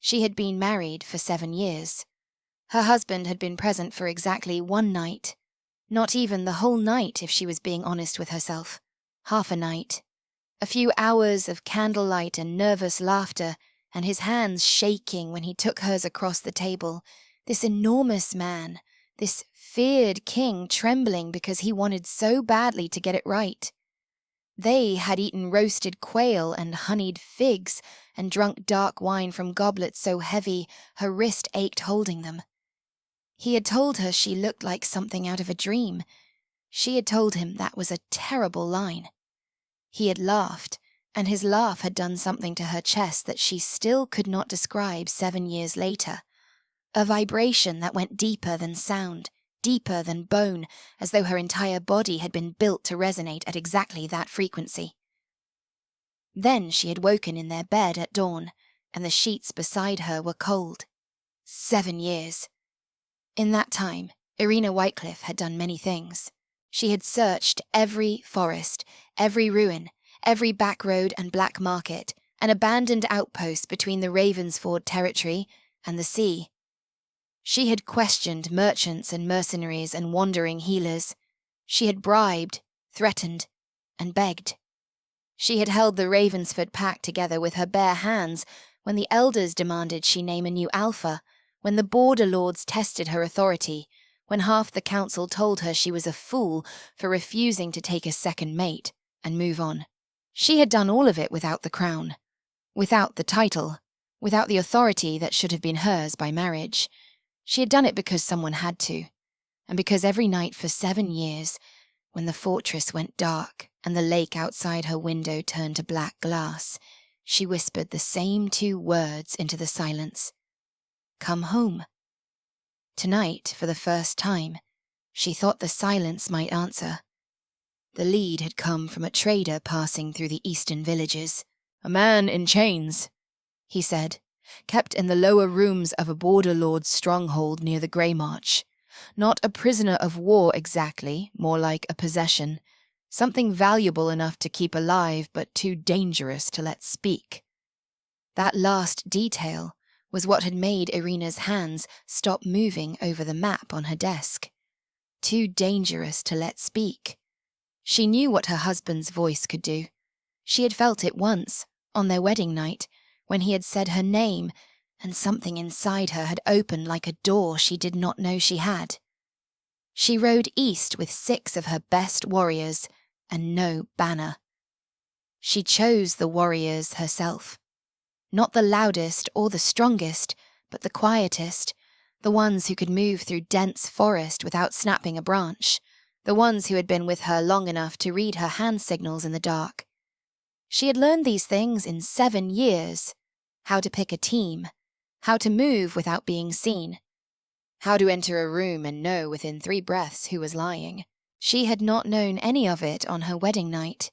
She had been married for 7 years. Her husband had been present for exactly 1 night. Not even the whole night, if she was being honest with herself. Half a night. A few hours of candlelight and nervous laughter, and his hands shaking when he took hers across the table. This enormous man, this feared king trembling because he wanted so badly to get it right. They had eaten roasted quail and honeyed figs and drunk dark wine from goblets so heavy her wrist ached holding them. He had told her she looked like something out of a dream. She had told him that was a terrible line. He had laughed, and his laugh had done something to her chest that she still could not describe 7 years later. A vibration that went deeper than sound, deeper than bone, as though her entire body had been built to resonate at exactly that frequency. Then she had woken in their bed at dawn, and the sheets beside her were cold. 7 years. In that time, Irina Whitecliff had done many things. She had searched every forest, every ruin, every back road and black market, an abandoned outpost between the Ravensford territory and the sea. She had questioned merchants and mercenaries and wandering healers. She had bribed, threatened, and begged. She had held the Ravensford pack together with her bare hands when the elders demanded she name a new alpha, when the border lords tested her authority, when half the council told her she was a fool for refusing to take a second mate and move on. She had done all of it without the crown, without the title, without the authority that should have been hers by marriage. She had done it because someone had to, and because every night for 7 years, when the fortress went dark and the lake outside her window turned to black glass, she whispered the same 2 words into the silence. Come home. Tonight, for the first time, she thought the silence might answer. The lead had come from a trader passing through the eastern villages. A man in chains, he said, kept in the lower rooms of a border lord's stronghold near the Grey March. Not a prisoner of war exactly, more like a possession. Something valuable enough to keep alive, but too dangerous to let speak. That last detail was what had made Irina's hands stop moving over the map on her desk. Too dangerous to let speak. She knew what her husband's voice could do. She had felt it once, on their wedding night, when he had said her name, and something inside her had opened like a door she did not know she had. She rode east with 6 of her best warriors, and no banner. She chose the warriors herself. Not the loudest or the strongest, but the quietest, the ones who could move through dense forest without snapping a branch, the ones who had been with her long enough to read her hand signals in the dark. She had learned these things in 7 years. How to pick a team, how to move without being seen, how to enter a room and know within 3 breaths who was lying. She had not known any of it on her wedding night.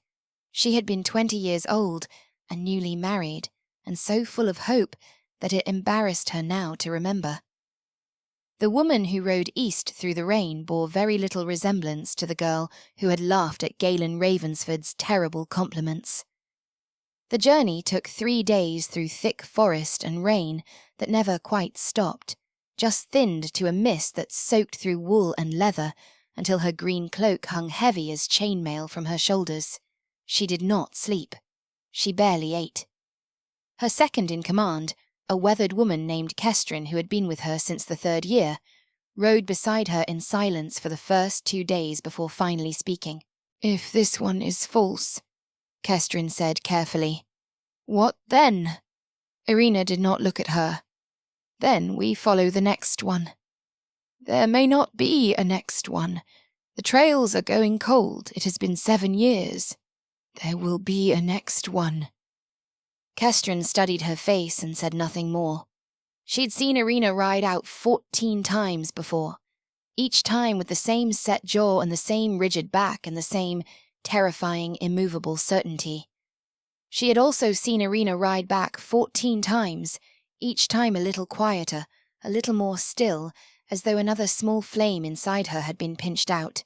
She had been 20 years old and newly married, and so full of hope that it embarrassed her now to remember. The woman who rode east through the rain bore very little resemblance to the girl who had laughed at Galen Ravensford's terrible compliments. The journey took 3 days through thick forest and rain that never quite stopped, just thinned to a mist that soaked through wool and leather until her green cloak hung heavy as chainmail from her shoulders. She did not sleep. She barely ate. Her second in command, a weathered woman named Kestrin who had been with her since the 3rd year, rode beside her in silence for the first 2 days before finally speaking. "If this one is false," Kestrin said carefully. "What then?" Irina did not look at her. "Then we follow the next one." "There may not be a next one. The trails are going cold. It has been 7 years. There will be a next one." Kestrin studied her face and said nothing more. She'd seen Irina ride out 14 times before, each time with the same set jaw and the same rigid back and the same terrifying, immovable certainty. She had also seen Irina ride back 14 times, each time a little quieter, a little more still, as though another small flame inside her had been pinched out.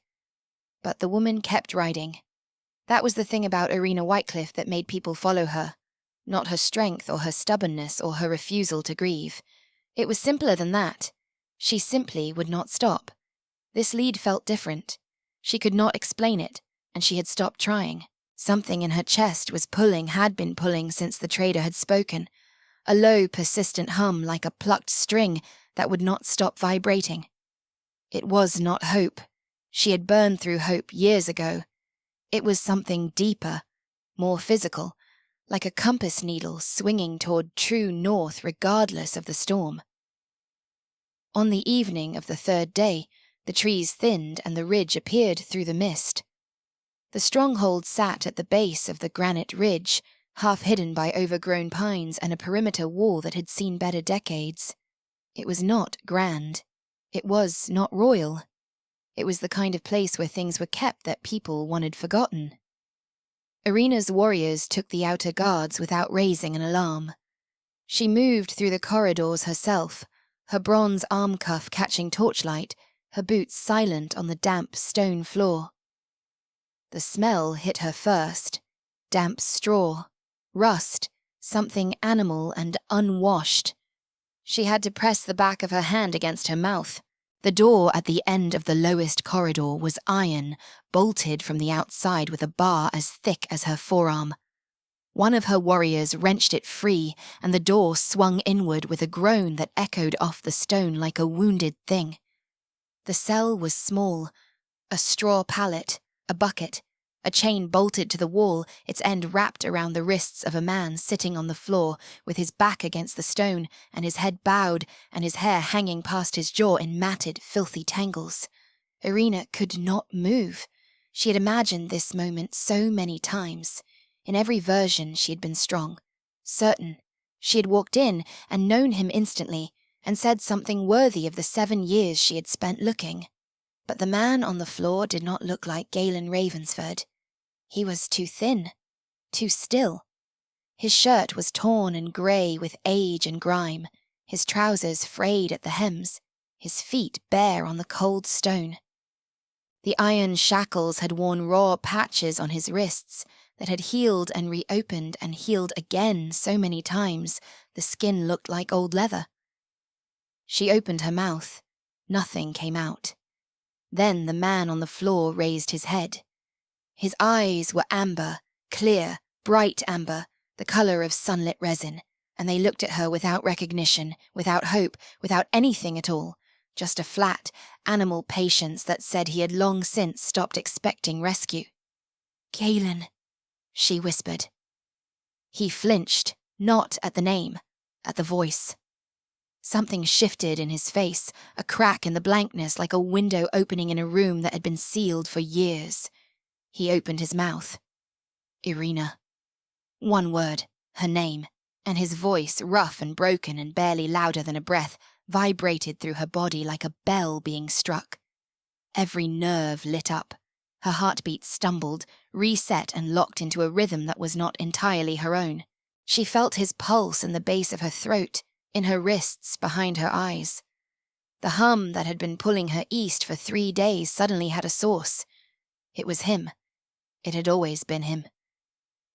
But the woman kept riding. That was the thing about Irina Whitecliff that made people follow her. not her strength or her stubbornness or her refusal to grieve. It was simpler than that. She simply would not stop. This lead felt different. She could not explain it, and she had stopped trying. Something in her chest had been pulling since the trader had spoken. A low, persistent hum like a plucked string that would not stop vibrating. It was not hope. She had burned through hope years ago. It was something deeper, more physical, like a compass needle swinging toward true north regardless of the storm. On the evening of the third day, the trees thinned and the ridge appeared through the mist. The stronghold sat at the base of the granite ridge, half hidden by overgrown pines and a perimeter wall that had seen better decades. It was not grand. It was not royal. It was the kind of place where things were kept that people wanted forgotten. Irina's warriors took the outer guards without raising an alarm. She moved through the corridors herself, her bronze arm cuff catching torchlight, her boots silent on the damp stone floor. The smell hit her first. Damp straw, rust, something animal and unwashed. She had to press the back of her hand against her mouth. The door at the end of the lowest corridor was iron, bolted from the outside with a bar as thick as her forearm. One of her warriors wrenched it free, and the door swung inward with a groan that echoed off the stone like a wounded thing. The cell was small, a straw pallet, a bucket, a chain bolted to the wall, its end wrapped around the wrists of a man sitting on the floor with his back against the stone and his head bowed and his hair hanging past his jaw in matted, filthy tangles. Irina could not move. She had imagined this moment so many times. In every version she had been strong, certain. She had walked in and known him instantly and said something worthy of the 7 years she had spent looking. But the man on the floor did not look like Galen Ravensford. He was too thin, too still. His shirt was torn and grey with age and grime, his trousers frayed at the hems, his feet bare on the cold stone. The iron shackles had worn raw patches on his wrists that had healed and reopened and healed again so many times the skin looked like old leather. She opened her mouth. Nothing came out. Then the man on the floor raised his head. His eyes were amber, clear, bright amber, the colour of sunlit resin, and they looked at her without recognition, without hope, without anything at all, just a flat, animal patience that said he had long since stopped expecting rescue. "Galen," she whispered. He flinched, not at the name, at the voice. Something shifted in his face, a crack in the blankness like a window opening in a room that had been sealed for years. He opened his mouth. Irina. One word, her name, and his voice, rough and broken and barely louder than a breath, vibrated through her body like a bell being struck. Every nerve lit up. Her heartbeat stumbled, reset and locked into a rhythm that was not entirely her own. She felt his pulse in the base of her throat, in her wrists, behind her eyes. The hum that had been pulling her east for 3 days suddenly had a source. It was him. It had always been him.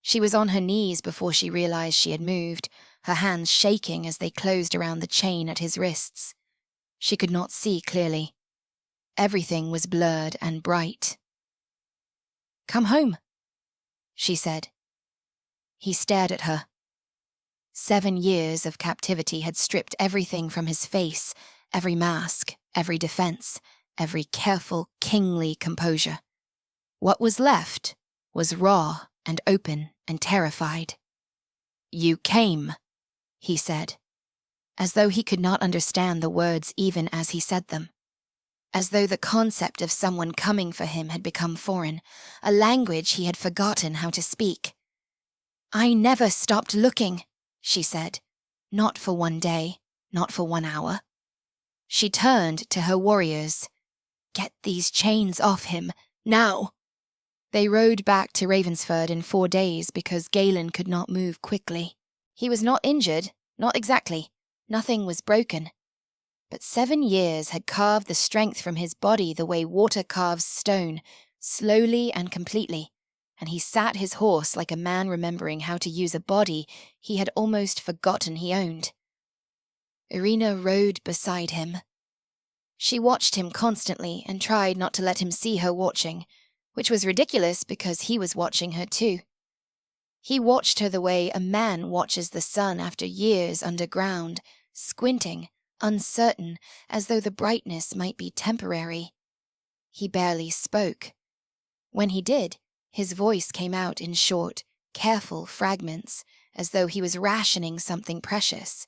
She was on her knees before she realized she had moved, her hands shaking as they closed around the chain at his wrists. She could not see clearly. Everything was blurred and bright. "Come home," she said. He stared at her. 7 years of captivity had stripped everything from his face, every mask, every defense, every careful, kingly composure. What was left was raw and open and terrified. "You came," he said, as though he could not understand the words even as he said them, as though the concept of someone coming for him had become foreign, a language he had forgotten how to speak. "I never stopped looking," she said, "not for 1 day, not for 1 hour." She turned to her warriors. "Get these chains off him, now!" They rode back to Ravensford in 4 days because Galen could not move quickly. He was not injured, not exactly. Nothing was broken. But 7 years had carved the strength from his body the way water carves stone, slowly and completely. and he sat his horse like a man remembering how to use a body he had almost forgotten he owned. Irina rode beside him. She watched him constantly and tried not to let him see her watching, which was ridiculous because he was watching her too. He watched her the way a man watches the sun after years underground, squinting, uncertain, as though the brightness might be temporary. He barely spoke. When he did, his voice came out in short, careful fragments, as though he was rationing something precious.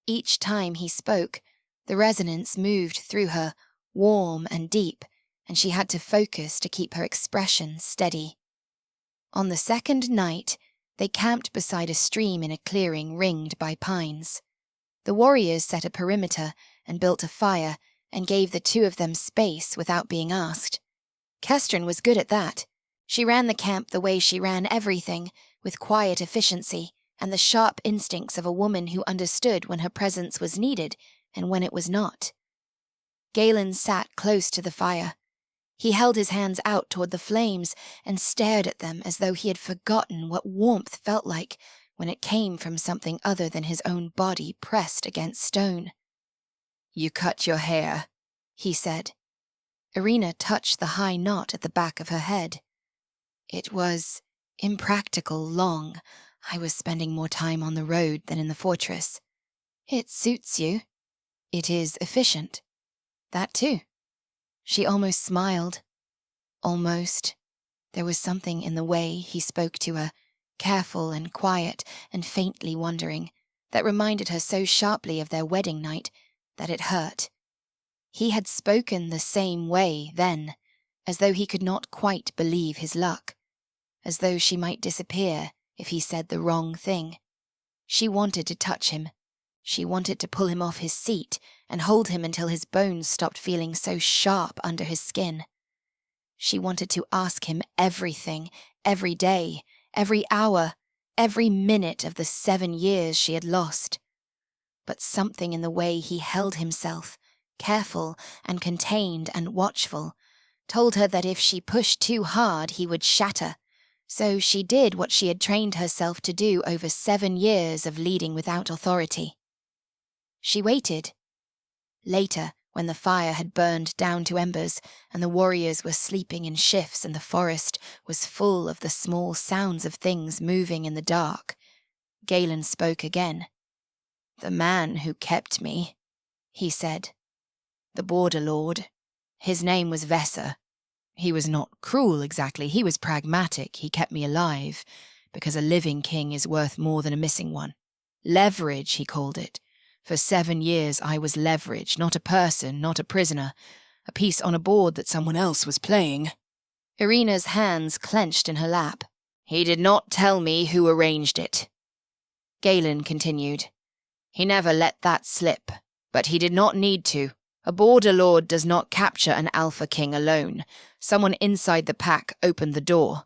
Each time he spoke, the resonance moved through her, warm and deep, and she had to focus to keep her expression steady. On the second night, they camped beside a stream in a clearing ringed by pines. The warriors set a perimeter and built a fire and gave the two of them space without being asked. Kestrin was good at that. She ran the camp the way she ran everything, with quiet efficiency and the sharp instincts of a woman who understood when her presence was needed and when it was not. Galen sat close to the fire. He held his hands out toward the flames and stared at them as though he had forgotten what warmth felt like when it came from something other than his own body pressed against stone. "You cut your hair," he said. Irina touched the high knot at the back of her head. "It was impractical long. I was spending more time on the road than in the fortress." "It suits you. It is efficient." "That too." She almost smiled. Almost. There was something in the way he spoke to her, careful and quiet and faintly wondering, that reminded her so sharply of their wedding night that it hurt. He had spoken the same way then, as though he could not quite believe his luck, as though she might disappear if he said the wrong thing. She wanted to touch him. She wanted to pull him off his seat and hold him until his bones stopped feeling so sharp under his skin. She wanted to ask him everything, every day, every hour, every minute of the 7 years she had lost. But something in the way he held himself, careful and contained and watchful, told her that if she pushed too hard he would shatter. So she did what she had trained herself to do over 7 years of leading without authority. She waited. Later, when the fire had burned down to embers and the warriors were sleeping in shifts and the forest was full of the small sounds of things moving in the dark, Galen spoke again. "The man who kept me," he said. "The border lord. His name was Vesser. He was not cruel exactly, he was pragmatic, he kept me alive, because a living king is worth more than a missing one. Leverage, he called it. For 7 years I was leverage, not a person, not a prisoner, a piece on a board that someone else was playing." Irina's hands clenched in her lap. "He did not tell me who arranged it." Galen continued. "He never let that slip, but he did not need to. A border lord does not capture an alpha king alone. Someone inside the pack opened the door."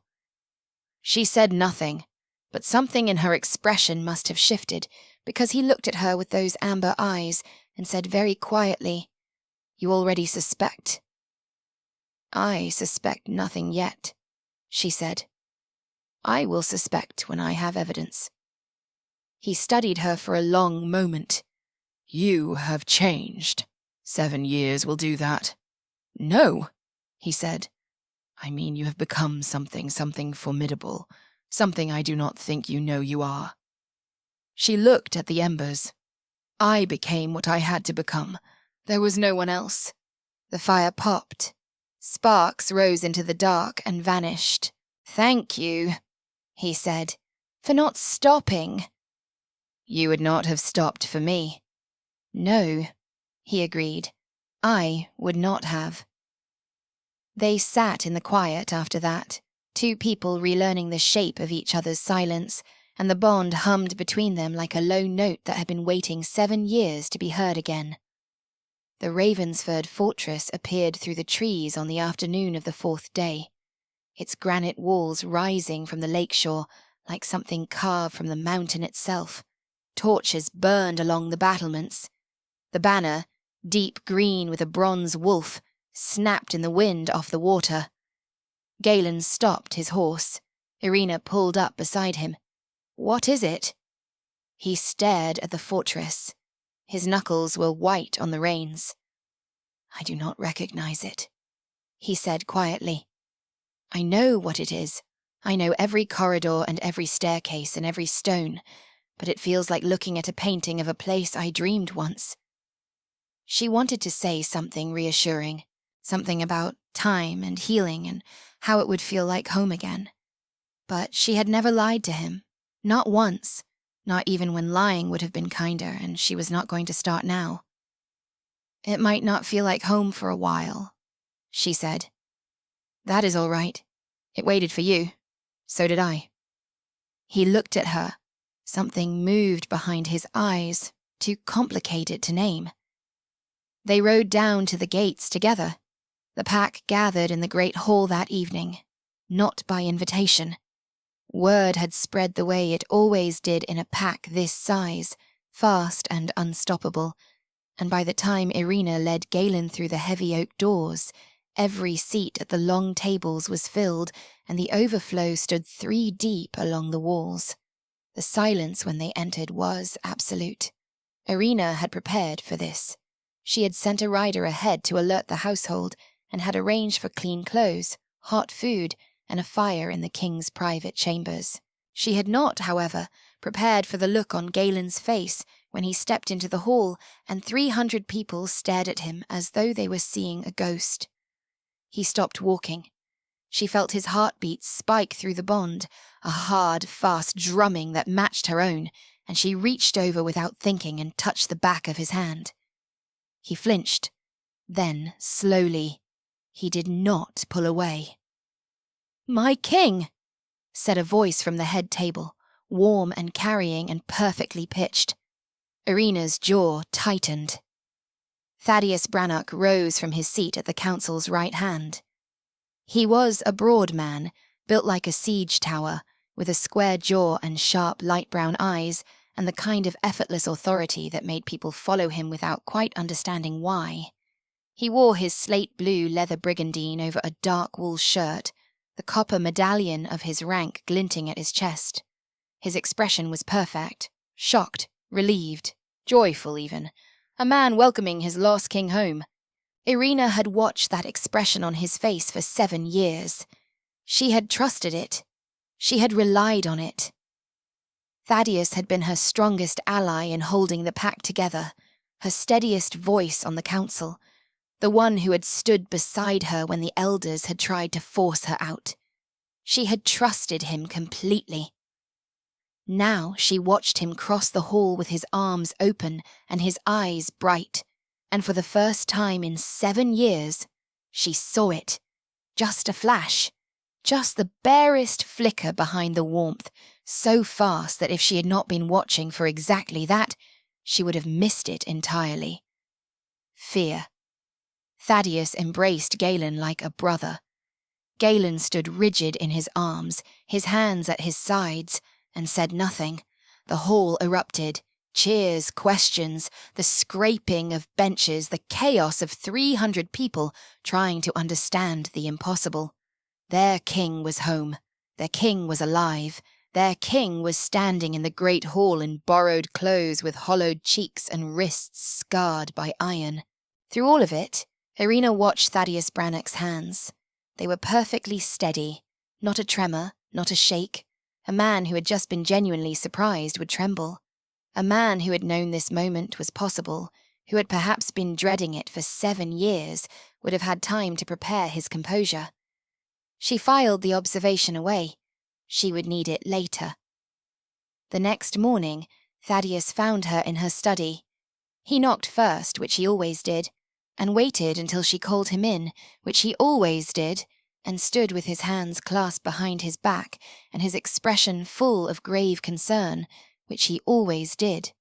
She said nothing, but something in her expression must have shifted, because he looked at her with those amber eyes and said very quietly, "You already suspect." "I suspect nothing yet," she said. "I will suspect when I have evidence." He studied her for a long moment. "You have changed. 7 years will do that." "No," he said. "I mean you have become something formidable, something I do not think you know you are." She looked at the embers. "I became what I had to become. There was no one else." The fire popped. Sparks rose into the dark and vanished. "Thank you," he said, "for not stopping." "You would not have stopped for me." "No," he agreed. "I would not have." They sat in the quiet after that, 2 people relearning the shape of each other's silence, and the bond hummed between them like a low note that had been waiting 7 years to be heard again. The Ravensford fortress appeared through the trees on the afternoon of the 4th day, its granite walls rising from the lakeshore like something carved from the mountain itself. Torches burned along the battlements. The banner, deep green with a bronze wolf, snapped in the wind off the water. Galen stopped his horse. Irina pulled up beside him. "What is it?" He stared at the fortress. His knuckles were white on the reins. "I do not recognize it," he said quietly. "I know what it is. I know every corridor and every staircase and every stone, but it feels like looking at a painting of a place I dreamed once." She wanted to say something reassuring, something about time and healing and how it would feel like home again. But she had never lied to him, not once, not even when lying would have been kinder, and she was not going to start now. "It might not feel like home for a while," she said. "That is all right. It waited for you. So did I." He looked at her. Something moved behind his eyes, too complicated to name. They rode down to the gates together. The pack gathered in the great hall that evening, not by invitation. Word had spread the way it always did in a pack this size, fast and unstoppable, and by the time Irina led Galen through the heavy oak doors, every seat at the long tables was filled, and the overflow stood 3 deep along the walls. The silence when they entered was absolute. Irina had prepared for this. She had sent a rider ahead to alert the household, and had arranged for clean clothes, hot food, and a fire in the king's private chambers. She had not, however, prepared for the look on Galen's face when he stepped into the hall and 300 people stared at him as though they were seeing a ghost. He stopped walking. She felt his heartbeat spike through the bond, a hard, fast drumming that matched her own, and she reached over without thinking and touched the back of his hand. He flinched. Then, slowly, he did not pull away. "My king!" said a voice from the head table, warm and carrying and perfectly pitched. Irina's jaw tightened. Thaddeus Brannock rose from his seat at the council's right hand. He was a broad man, built like a siege tower, with a square jaw and sharp light brown eyes, and the kind of effortless authority that made people follow him without quite understanding why. He wore his slate blue leather brigandine over a dark wool shirt, the copper medallion of his rank glinting at his chest. His expression was perfect, shocked, relieved, joyful even, a man welcoming his lost king home. Irina had watched that expression on his face for 7 years. She had trusted it. She had relied on it. Thaddeus had been her strongest ally in holding the pack together, her steadiest voice on the council, the one who had stood beside her when the elders had tried to force her out. She had trusted him completely. Now she watched him cross the hall with his arms open and his eyes bright, and for the first time in 7 years, she saw it. Just a flash, just the barest flicker behind the warmth, so fast that if she had not been watching for exactly that, she would have missed it entirely. Fear. Thaddeus embraced Galen like a brother. Galen stood rigid in his arms, his hands at his sides, and said nothing. The hall erupted. Cheers, questions, the scraping of benches, the chaos of 300 people trying to understand the impossible. Their king was home. Their king was alive. Their king was standing in the great hall in borrowed clothes with hollowed cheeks and wrists scarred by iron. Through all of it, Irina watched Thaddeus Brannock's hands. They were perfectly steady, not a tremor, not a shake. A man who had just been genuinely surprised would tremble. A man who had known this moment was possible, who had perhaps been dreading it for 7 years, would have had time to prepare his composure. She filed the observation away. She would need it later. The next morning, Thaddeus found her in her study. He knocked first, which he always did, and waited until she called him in, which he always did, and stood with his hands clasped behind his back and his expression full of grave concern, which he always did.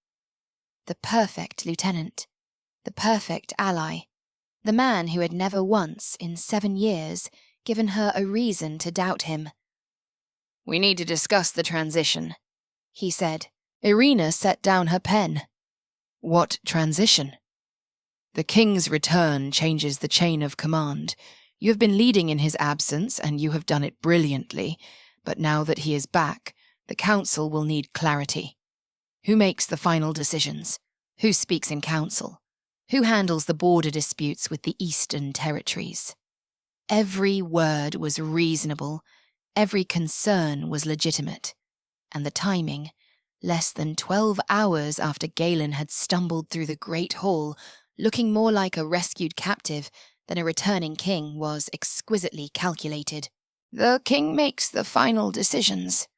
The perfect lieutenant, the perfect ally, the man who had never once, in 7 years, given her a reason to doubt him. "We need to discuss the transition," he said. Irina set down her pen. "What transition?" "The king's return changes the chain of command. You have been leading in his absence, and you have done it brilliantly, but now that he is back, the council will need clarity. Who makes the final decisions? Who speaks in council? Who handles the border disputes with the Eastern territories? Every word was reasonable, every concern was legitimate, and the timing, less than 12 hours after Galen had stumbled through the great hall, looking more like a rescued captive than a returning king, was exquisitely calculated. "The king makes the final decisions,"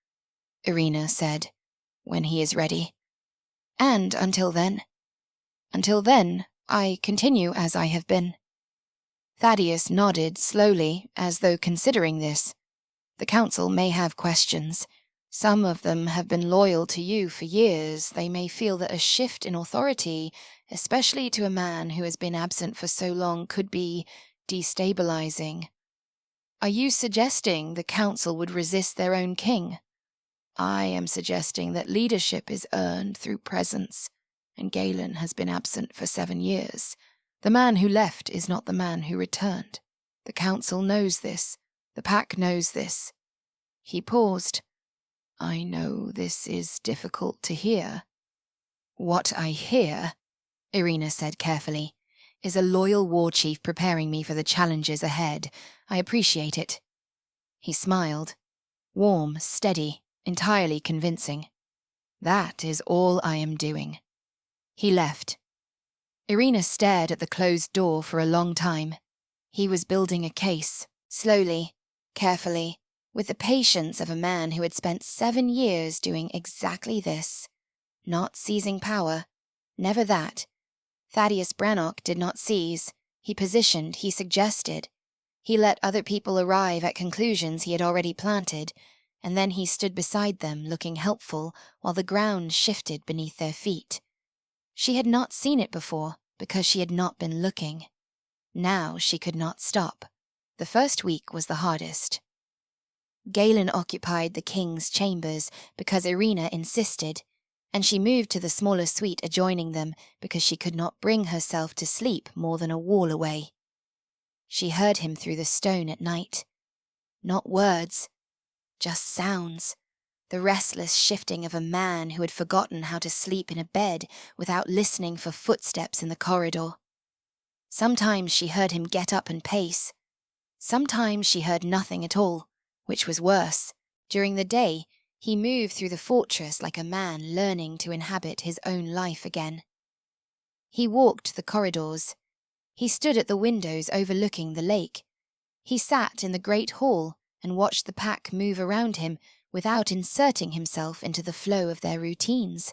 Irina said, "when he is ready. And until then? Until then, I continue as I have been." Thaddeus nodded slowly, as though considering this. "The council may have questions. Some of them have been loyal to you for years. They may feel that a shift in authority, especially to a man who has been absent for so long, could be destabilizing. Are you suggesting the council would resist their own king? I am suggesting that leadership is earned through presence, and Galen has been absent for 7 years. The man who left is not the man who returned. The council knows this. The pack knows this." He paused. "I know this is difficult to hear." "What I hear," Irina said carefully, "is a loyal war chief preparing me for the challenges ahead. I appreciate it." He smiled. Warm, steady, entirely convincing. "That is all I am doing." He left. Irina stared at the closed door for a long time. He was building a case, slowly, carefully, with the patience of a man who had spent 7 years doing exactly this. Not seizing power. Never that. Thaddeus Brannock did not seize. He positioned, he suggested. He let other people arrive at conclusions he had already planted, and then he stood beside them, looking helpful, while the ground shifted beneath their feet. She had not seen it before, because she had not been looking. Now she could not stop. The first week was the hardest. Galen occupied the king's chambers because Irina insisted, and she moved to the smaller suite adjoining them because she could not bring herself to sleep more than a wall away. She heard him through the stone at night. Not words, just sounds. The restless shifting of a man who had forgotten how to sleep in a bed without listening for footsteps in the corridor. Sometimes she heard him get up and pace. Sometimes she heard nothing at all, which was worse. During the day, he moved through the fortress like a man learning to inhabit his own life again. He walked the corridors. He stood at the windows overlooking the lake. He sat in the great hall and watched the pack move around him without inserting himself into the flow of their routines.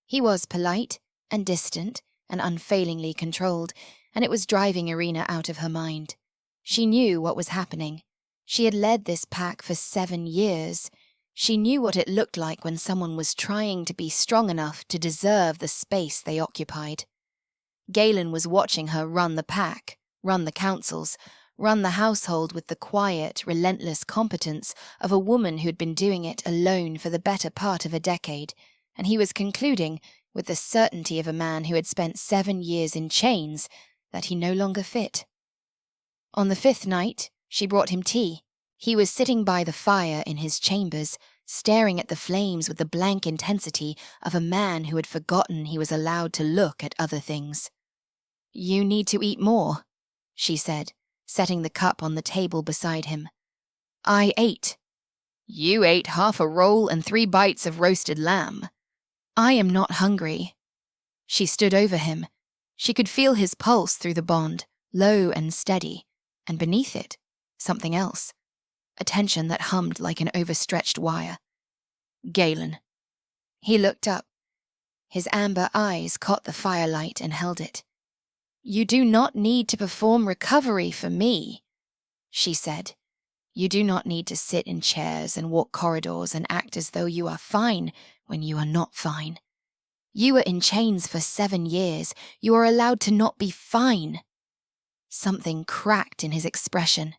He was polite and distant and unfailingly controlled, and it was driving Irina out of her mind. She knew what was happening. She had led this pack for 7 years. She knew what it looked like when someone was trying to be strong enough to deserve the space they occupied. Galen was watching her run the pack, run the councils, run the household with the quiet, relentless competence of a woman who'd been doing it alone for the better part of a decade, and he was concluding, with the certainty of a man who had spent 7 years in chains, that he no longer fit. On the 5th night, she brought him tea. He was sitting by the fire in his chambers, staring at the flames with the blank intensity of a man who had forgotten he was allowed to look at other things. "You need to eat more," she said, setting the cup on the table beside him. "I ate." "You ate half a roll and 3 bites of roasted lamb." "I am not hungry." She stood over him. She could feel his pulse through the bond, low and steady, and beneath it, something else. A tension that hummed like an overstretched wire. "Galen." He looked up. His amber eyes caught the firelight and held it. "You do not need to perform recovery for me," she said. "You do not need to sit in chairs and walk corridors and act as though you are fine when you are not fine. You were in chains for 7 years. You are allowed to not be fine." Something cracked in his expression.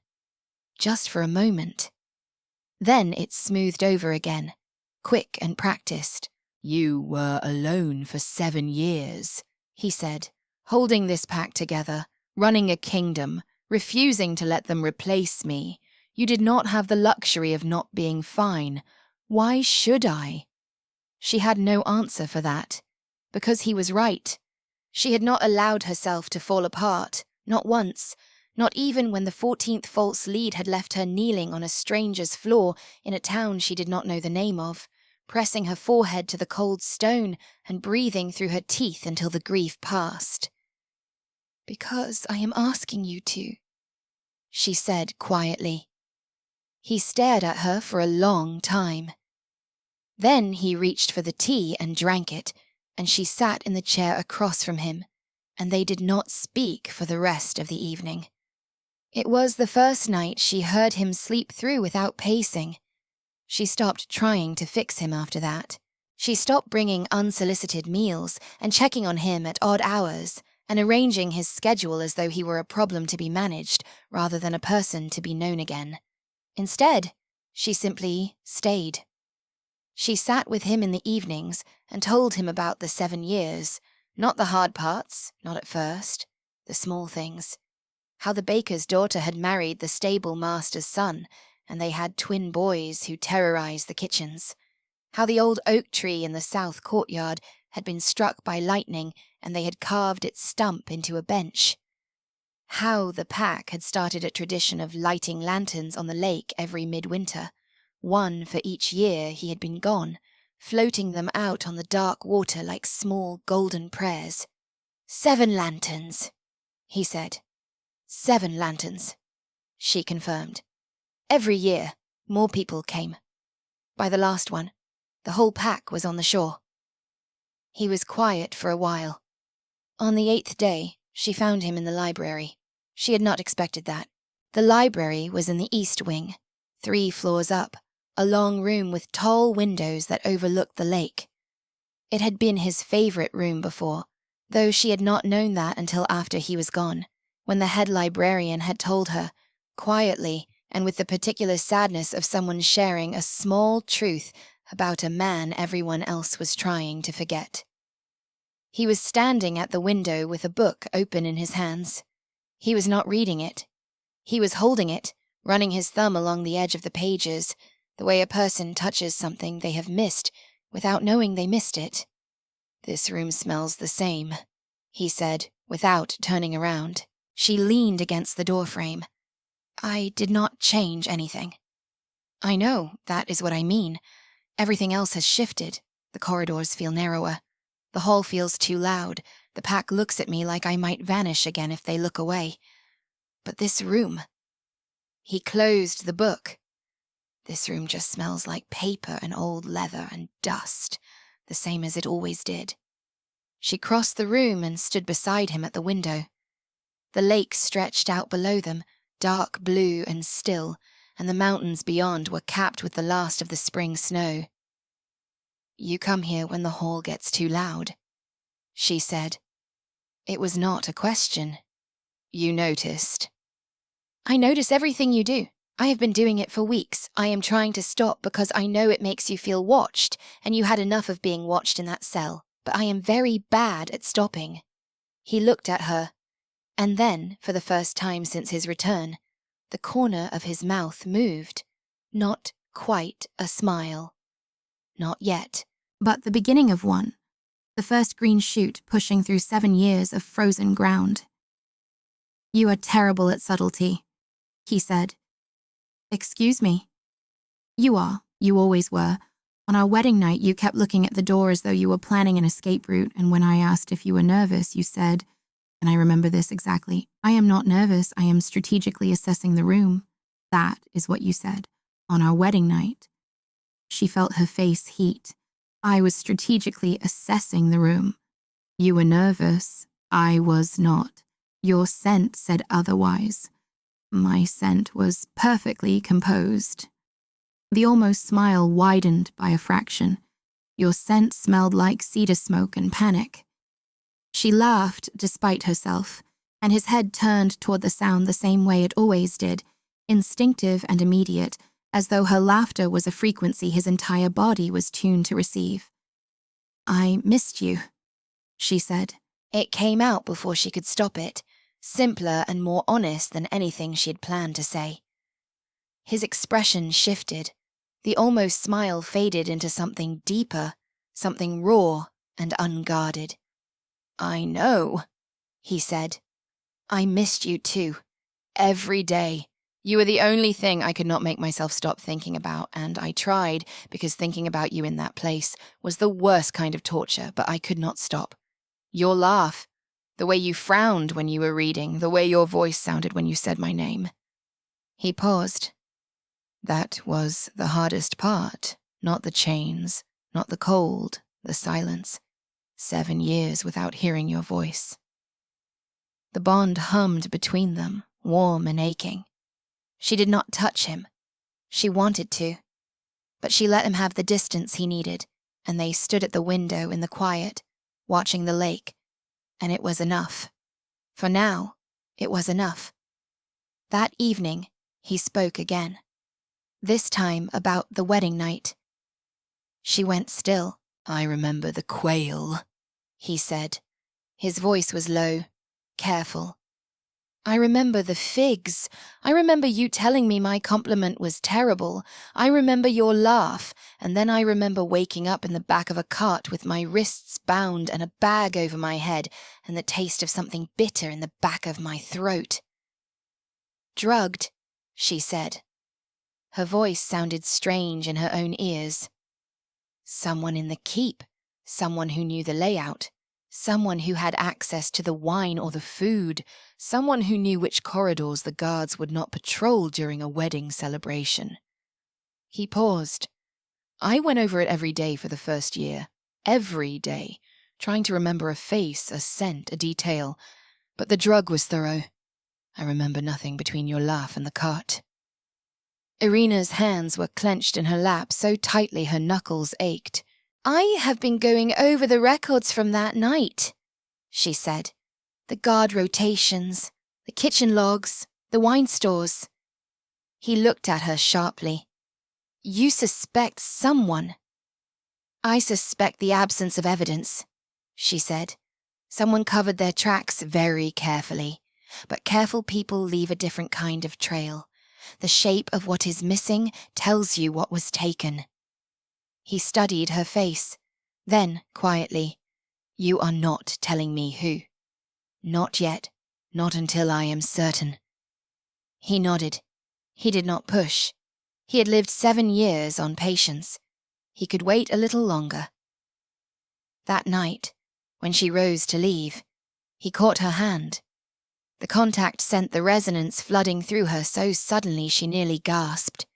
Just for a moment. Then it smoothed over again, quick and practiced. "You were alone for 7 years, he said, holding this pack together, running a kingdom, refusing to let them replace me. You did not have the luxury of not being fine. Why should I? She had no answer for that, because he was right. She had not allowed herself to fall apart, not once, not even when the 14th false lead had left her kneeling on a stranger's floor in a town she did not know the name of, pressing her forehead to the cold stone and breathing through her teeth until the grief passed. "Because I am asking you to," she said quietly. He stared at her for a long time. Then he reached for the tea and drank it, and she sat in the chair across from him, and they did not speak for the rest of the evening. It was the first night she heard him sleep through without pacing. She stopped trying to fix him after that. She stopped bringing unsolicited meals and checking on him at odd hours and arranging his schedule as though he were a problem to be managed rather than a person to be known again. Instead, she simply stayed. She sat with him in the evenings and told him about the 7 years, not the hard parts, not at first, the small things. How the baker's daughter had married the stable master's son, and they had twin boys who terrorized the kitchens. How the old oak tree in the south courtyard had been struck by lightning and they had carved its stump into a bench. How the pack had started a tradition of lighting lanterns on the lake every midwinter, one for each year he had been gone, floating them out on the dark water like small golden prayers. 7 lanterns, he said. 7 lanterns, she confirmed. Every year, more people came. By the last one, the whole pack was on the shore. He was quiet for a while. On the 8th day, she found him in the library. She had not expected that. The library was in the east wing, 3 floors up, a long room with tall windows that overlooked the lake. It had been his favorite room before, though she had not known that until after he was gone, when the head librarian had told her, quietly and with the particular sadness of someone sharing a small truth about a man everyone else was trying to forget. He was standing at the window with a book open in his hands. He was not reading it. He was holding it, running his thumb along the edge of the pages, the way a person touches something they have missed without knowing they missed it. "This room smells the same," he said, without turning around. She leaned against the doorframe. "I did not change anything." "I know, that is what I mean. Everything else has shifted. The corridors feel narrower. The hall feels too loud. The pack looks at me like I might vanish again if they look away. But this room..." He closed the book. "This room just smells like paper and old leather and dust, the same as it always did." She crossed the room and stood beside him at the window. The lake stretched out below them, dark blue and still, and the mountains beyond were capped with the last of the spring snow. "You come here when the hall gets too loud," she said. It was not a question. "You noticed." "I notice everything you do. I have been doing it for weeks. I am trying to stop because I know it makes you feel watched, and you had enough of being watched in that cell. But I am very bad at stopping." He looked at her, and then, for the first time since his return, the corner of his mouth moved. Not quite a smile. Not yet, but the beginning of one. The first green shoot pushing through 7 years of frozen ground. "You are terrible at subtlety," he said. "Excuse me?" "You are. You always were. On our wedding night, you kept looking at the door as though you were planning an escape route, and when I asked if you were nervous, you said, and I remember this exactly, 'I am not nervous, I am strategically assessing the room.' That is what you said, on our wedding night." She felt her face heat. "I was strategically assessing the room. You were nervous. I was not. Your scent said otherwise. My scent was perfectly composed." The almost smile widened by a fraction. "Your scent smelled like cedar smoke and panic." She laughed despite herself, and his head turned toward the sound the same way it always did, instinctive and immediate, as though her laughter was a frequency his entire body was tuned to receive. "I missed you," she said. It came out before she could stop it, simpler and more honest than anything she had planned to say. His expression shifted. The almost smile faded into something deeper, something raw and unguarded. "I know," he said. "I missed you too. Every day. You were the only thing I could not make myself stop thinking about, and I tried, because thinking about you in that place was the worst kind of torture, but I could not stop. Your laugh, the way you frowned when you were reading, the way your voice sounded when you said my name." He paused. "That was the hardest part, not the chains, not the cold, the silence. 7 years without hearing your voice." The bond hummed between them, warm and aching. She did not touch him. She wanted to. But she let him have the distance he needed, and they stood at the window in the quiet, watching the lake, and it was enough. For now, it was enough. That evening, he spoke again. This time about the wedding night. She went still. "I remember the quail," he said. His voice was low, careful. "I remember the figs. I remember you telling me my compliment was terrible. I remember your laugh, and then I remember waking up in the back of a cart with my wrists bound and a bag over my head, and the taste of something bitter in the back of my throat." "Drugged," she said. Her voice sounded strange in her own ears. "Someone in the keep, someone who knew the layout, someone who had access to the wine or the food, someone who knew which corridors the guards would not patrol during a wedding celebration." He paused. "I went over it every day for the first year. Every day. Trying to remember a face, a scent, a detail. But the drug was thorough. I remember nothing between your laugh and the cart." Irina's hands were clenched in her lap so tightly her knuckles ached. "I have been going over the records from that night," she said. "The guard rotations, the kitchen logs, the wine stores." He looked at her sharply. "You suspect someone." "I suspect the absence of evidence," she said. "Someone covered their tracks very carefully. But careful people leave a different kind of trail. The shape of what is missing tells you what was taken." He studied her face. Then, quietly, "You are not telling me who." "Not yet. Not until I am certain." He nodded. He did not push. He had lived 7 years on patience. He could wait a little longer. That night, when she rose to leave, he caught her hand. The contact sent the resonance flooding through her so suddenly she nearly gasped.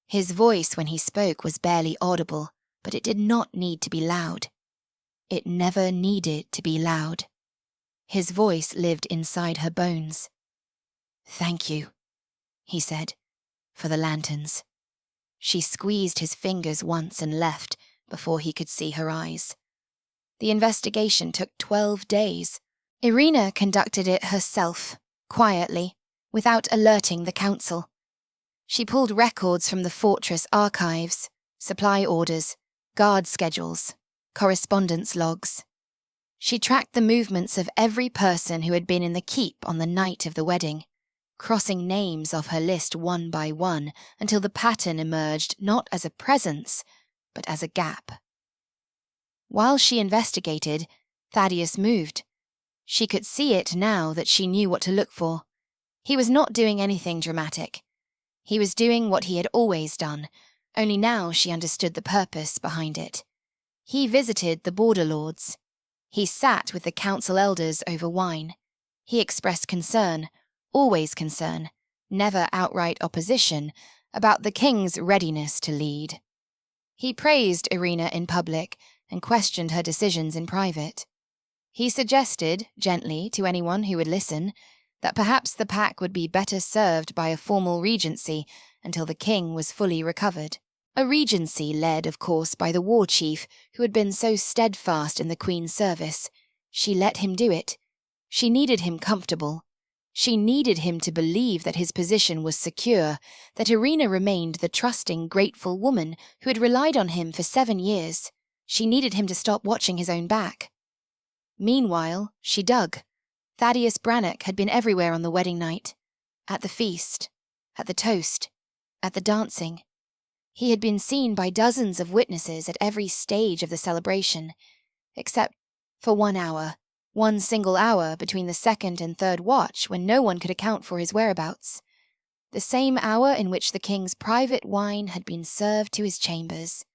His voice when he spoke was barely audible, but it did not need to be loud. It never needed to be loud. His voice lived inside her bones. "Thank you," he said, "for the lanterns." She squeezed his fingers once and left before he could see her eyes. The investigation took 12 days. Irina conducted it herself, quietly, without alerting the council. She pulled records from the fortress archives, supply orders, guard schedules, correspondence logs. She tracked the movements of every person who had been in the keep on the night of the wedding, crossing names off her list one by one until the pattern emerged not as a presence, but as a gap. While she investigated, Thaddeus moved. She could see it now that she knew what to look for. He was not doing anything dramatic. He was doing what he had always done, only now she understood the purpose behind it. He visited the border lords. He sat with the council elders over wine. He expressed concern, always concern, never outright opposition, about the king's readiness to lead. He praised Irina in public and questioned her decisions in private. He suggested, gently to anyone who would listen, that perhaps the pack would be better served by a formal regency until the king was fully recovered. A regency led, of course, by the war chief who had been so steadfast in the Queen's service. She let him do it. She needed him comfortable. She needed him to believe that his position was secure, that Irina remained the trusting, grateful woman who had relied on him for 7 years. She needed him to stop watching his own back. Meanwhile, she dug. Thaddeus Brannock had been everywhere on the wedding night. At the feast, at the toast, at the dancing. He had been seen by dozens of witnesses at every stage of the celebration, except for 1 hour, one single hour between the second and third watch when no one could account for his whereabouts. The same hour in which the king's private wine had been served to his chambers.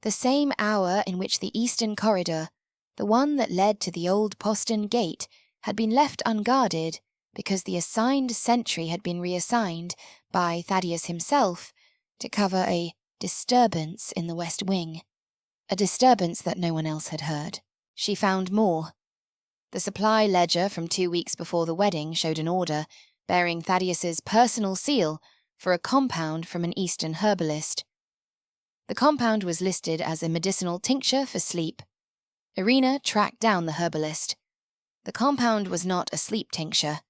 The same hour in which the eastern corridor, the one that led to the old postern gate, had been left unguarded because the assigned sentry had been reassigned by Thaddeus himself to cover a disturbance in the west wing. A disturbance that no one else had heard. She found more. The supply ledger from 2 weeks before the wedding showed an order bearing Thaddeus's personal seal for a compound from an eastern herbalist. The compound was listed as a medicinal tincture for sleep. Irina tracked down the herbalist. The compound was not a sleep tincture.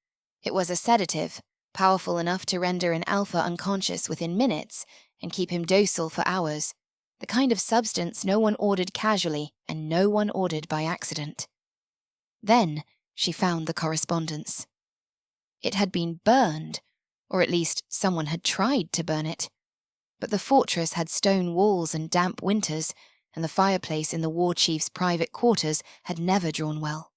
It was a sedative, powerful enough to render an alpha unconscious within minutes and keep him docile for hours. The kind of substance no one ordered casually and no one ordered by accident. Then she found the correspondence. It had been burned, or at least someone had tried to burn it. But the fortress had stone walls and damp winters, and the fireplace in the war chief's private quarters had never drawn well.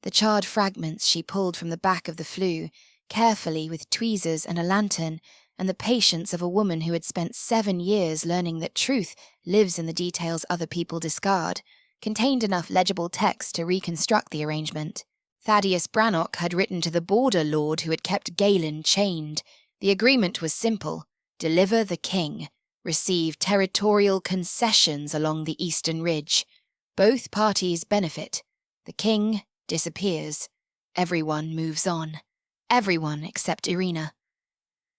The charred fragments she pulled from the back of the flue, carefully with tweezers and a lantern, and the patience of a woman who had spent 7 years learning that truth lives in the details other people discard, contained enough legible text to reconstruct the arrangement. Thaddeus Brannock had written to the border lord who had kept Galen chained. The agreement was simple: deliver the king, receive territorial concessions along the eastern ridge. Both parties benefit. The king disappears. Everyone moves on. Everyone except Irina.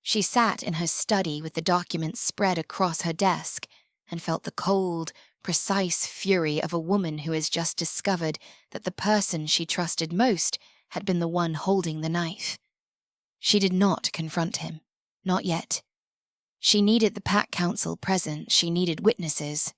She sat in her study with the documents spread across her desk and felt the cold, precise fury of a woman who has just discovered that the person she trusted most had been the one holding the knife. She did not confront him. Not yet. She needed the Pack Council present. She needed witnesses.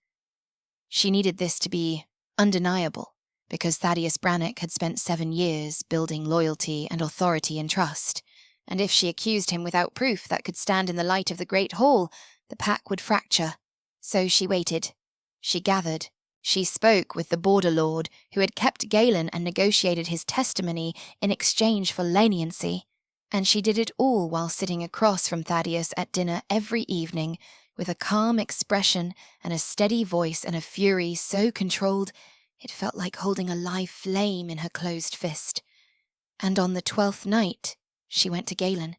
She needed this to be undeniable, because Thaddeus Brannock had spent 7 years building loyalty and authority and trust, and if she accused him without proof that could stand in the light of the Great Hall, the pack would fracture. So she waited. She gathered. She spoke with the border lord who had kept Galen and negotiated his testimony in exchange for leniency, and she did it all while sitting across from Thaddeus at dinner every evening, with a calm expression and a steady voice and a fury so controlled it felt like holding a live flame in her closed fist. And on the 12th night, she went to Galen.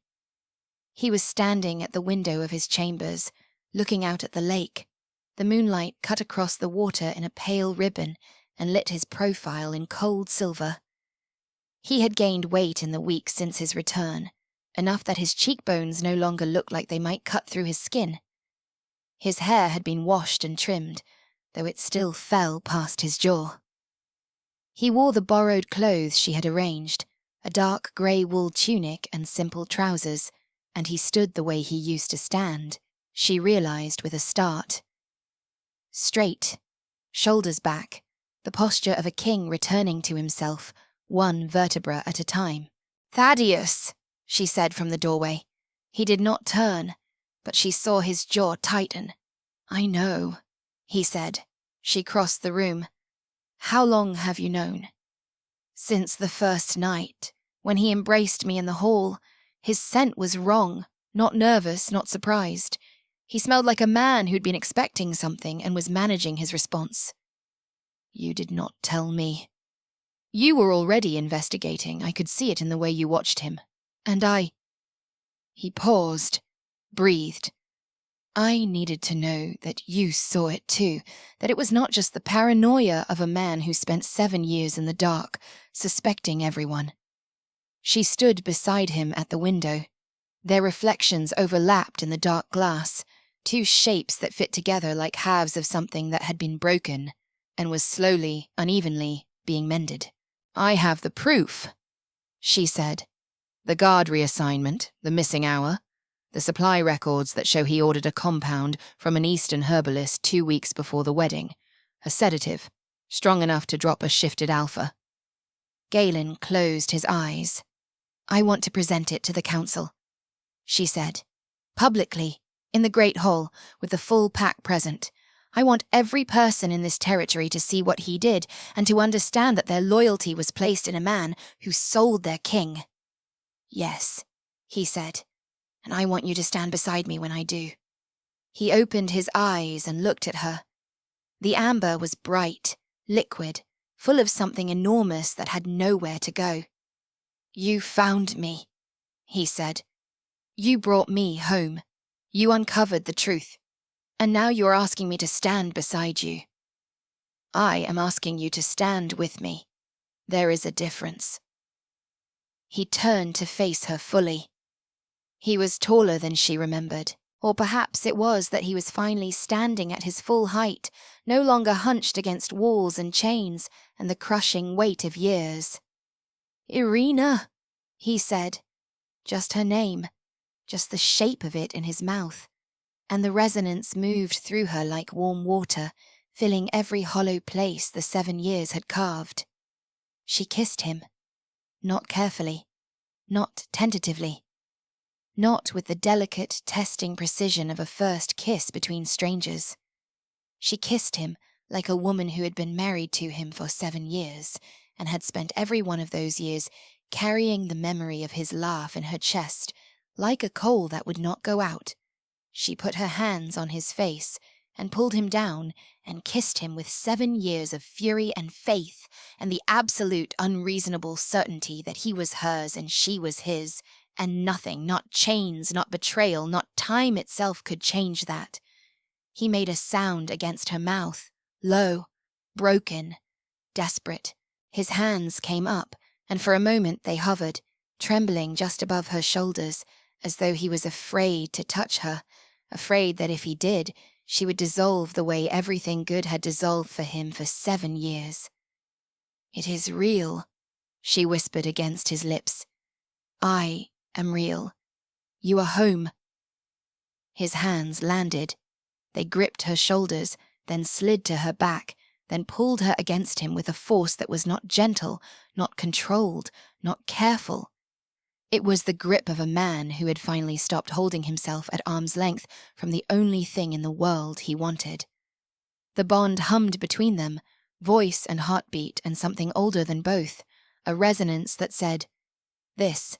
He was standing at the window of his chambers, looking out at the lake. The moonlight cut across the water in a pale ribbon and lit his profile in cold silver. He had gained weight in the weeks since his return, enough that his cheekbones no longer looked like they might cut through his skin. His hair had been washed and trimmed, though it still fell past his jaw. He wore the borrowed clothes she had arranged, a dark grey wool tunic and simple trousers, and he stood the way he used to stand, she realized with a start. Straight, shoulders back, the posture of a king returning to himself, one vertebra at a time. "Thaddeus," she said from the doorway. He did not turn, but she saw his jaw tighten. "I know," he said. She crossed the room. "How long have you known?" "Since the first night, when he embraced me in the hall. His scent was wrong, not nervous, not surprised. He smelled like a man who'd been expecting something and was managing his response." "You did not tell me." "You were already investigating. I could see it in the way you watched him. And I—" He paused, breathed. "I needed to know that you saw it too, that it was not just the paranoia of a man who spent 7 years in the dark, suspecting everyone." She stood beside him at the window. Their reflections overlapped in the dark glass, 2 shapes that fit together like halves of something that had been broken and was slowly, unevenly being mended. "I have the proof," she said. "The guard reassignment, the missing hour, the supply records that show he ordered a compound from an eastern herbalist 2 weeks before the wedding, a sedative, strong enough to drop a shifted alpha." Galen closed his eyes. "I want to present it to the council," she said. "Publicly, in the Great Hall, with the full pack present. I want every person in this territory to see what he did and to understand that their loyalty was placed in a man who sold their king." "Yes," he said, "and I want you to stand beside me when I do." He opened his eyes and looked at her. The amber was bright, liquid, full of something enormous that had nowhere to go. "You found me," he said. "You brought me home. You uncovered the truth. And now you are asking me to stand beside you. I am asking you to stand with me. There is a difference." He turned to face her fully. He was taller than she remembered, or perhaps it was that he was finally standing at his full height, no longer hunched against walls and chains and the crushing weight of years. "Irina," he said, just her name, just the shape of it in his mouth, and the resonance moved through her like warm water, filling every hollow place the 7 years had carved. She kissed him, not carefully, not tentatively, not with the delicate, testing precision of a first kiss between strangers. She kissed him like a woman who had been married to him for 7 years and had spent every one of those years carrying the memory of his laugh in her chest, like a coal that would not go out. She put her hands on his face and pulled him down and kissed him with 7 years of fury and faith and the absolute unreasonable certainty that he was hers and she was his, and nothing, not chains, not betrayal, not time itself could change that. He made a sound against her mouth, low, broken, desperate. His hands came up, and for a moment they hovered, trembling just above her shoulders, as though he was afraid to touch her, afraid that if he did, she would dissolve the way everything good had dissolved for him for 7 years. "It is real," she whispered against his lips. "I am real. You are home." His hands landed. They gripped her shoulders, then slid to her back, then pulled her against him with a force that was not gentle, not controlled, not careful. It was the grip of a man who had finally stopped holding himself at arm's length from the only thing in the world he wanted. The bond hummed between them, voice and heartbeat and something older than both, a resonance that said, This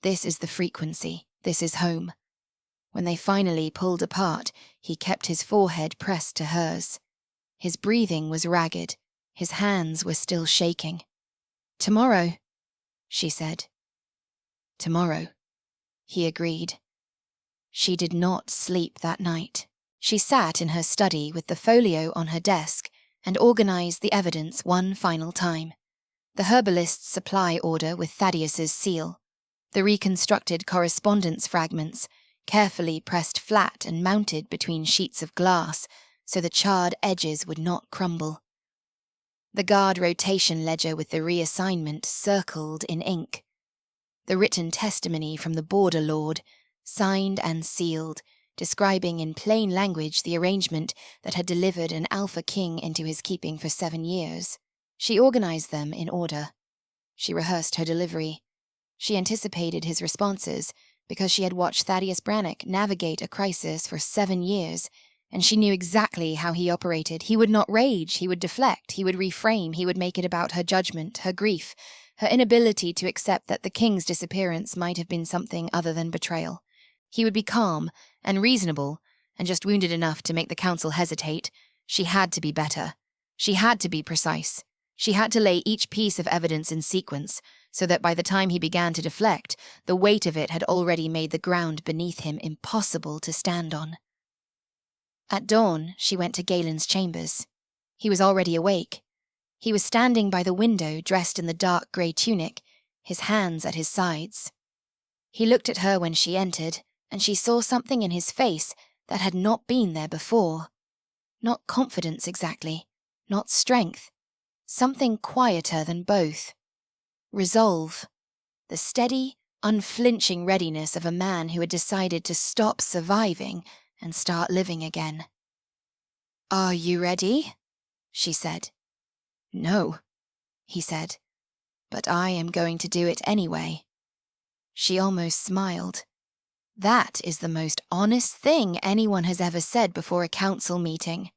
is the frequency, this is home." When they finally pulled apart, he kept his forehead pressed to hers. His breathing was ragged, his hands were still shaking. "Tomorrow," she said. "Tomorrow," he agreed. She did not sleep that night. She sat in her study with the folio on her desk and organized the evidence one final time. The herbalist's supply order with Thaddeus's seal, the reconstructed correspondence fragments, carefully pressed flat and mounted between sheets of glass so the charred edges would not crumble. The guard rotation ledger with the reassignment circled in ink. The written testimony from the border lord, signed and sealed, describing in plain language the arrangement that had delivered an alpha king into his keeping for 7 years. She organized them in order. She rehearsed her delivery. She anticipated his responses because she had watched Thaddeus Brannock navigate a crisis for 7 years, and she knew exactly how he operated. He would not rage, he would deflect, he would reframe, he would make it about her judgment, her grief, her inability to accept that the king's disappearance might have been something other than betrayal. He would be calm and reasonable and just wounded enough to make the council hesitate. She had to be better. She had to be precise. She had to lay each piece of evidence in sequence so that by the time he began to deflect, the weight of it had already made the ground beneath him impossible to stand on. At dawn, she went to Galen's chambers. He was already awake. He was standing by the window, dressed in the dark grey tunic, his hands at his sides. He looked at her when she entered, and she saw something in his face that had not been there before. Not confidence exactly, not strength, something quieter than both. Resolve, the steady, unflinching readiness of a man who had decided to stop surviving and start living again. "Are you ready?" she said. "No," he said. but I am going to do it anyway." She almost smiled. That is the most honest thing anyone has ever said before a council meeting.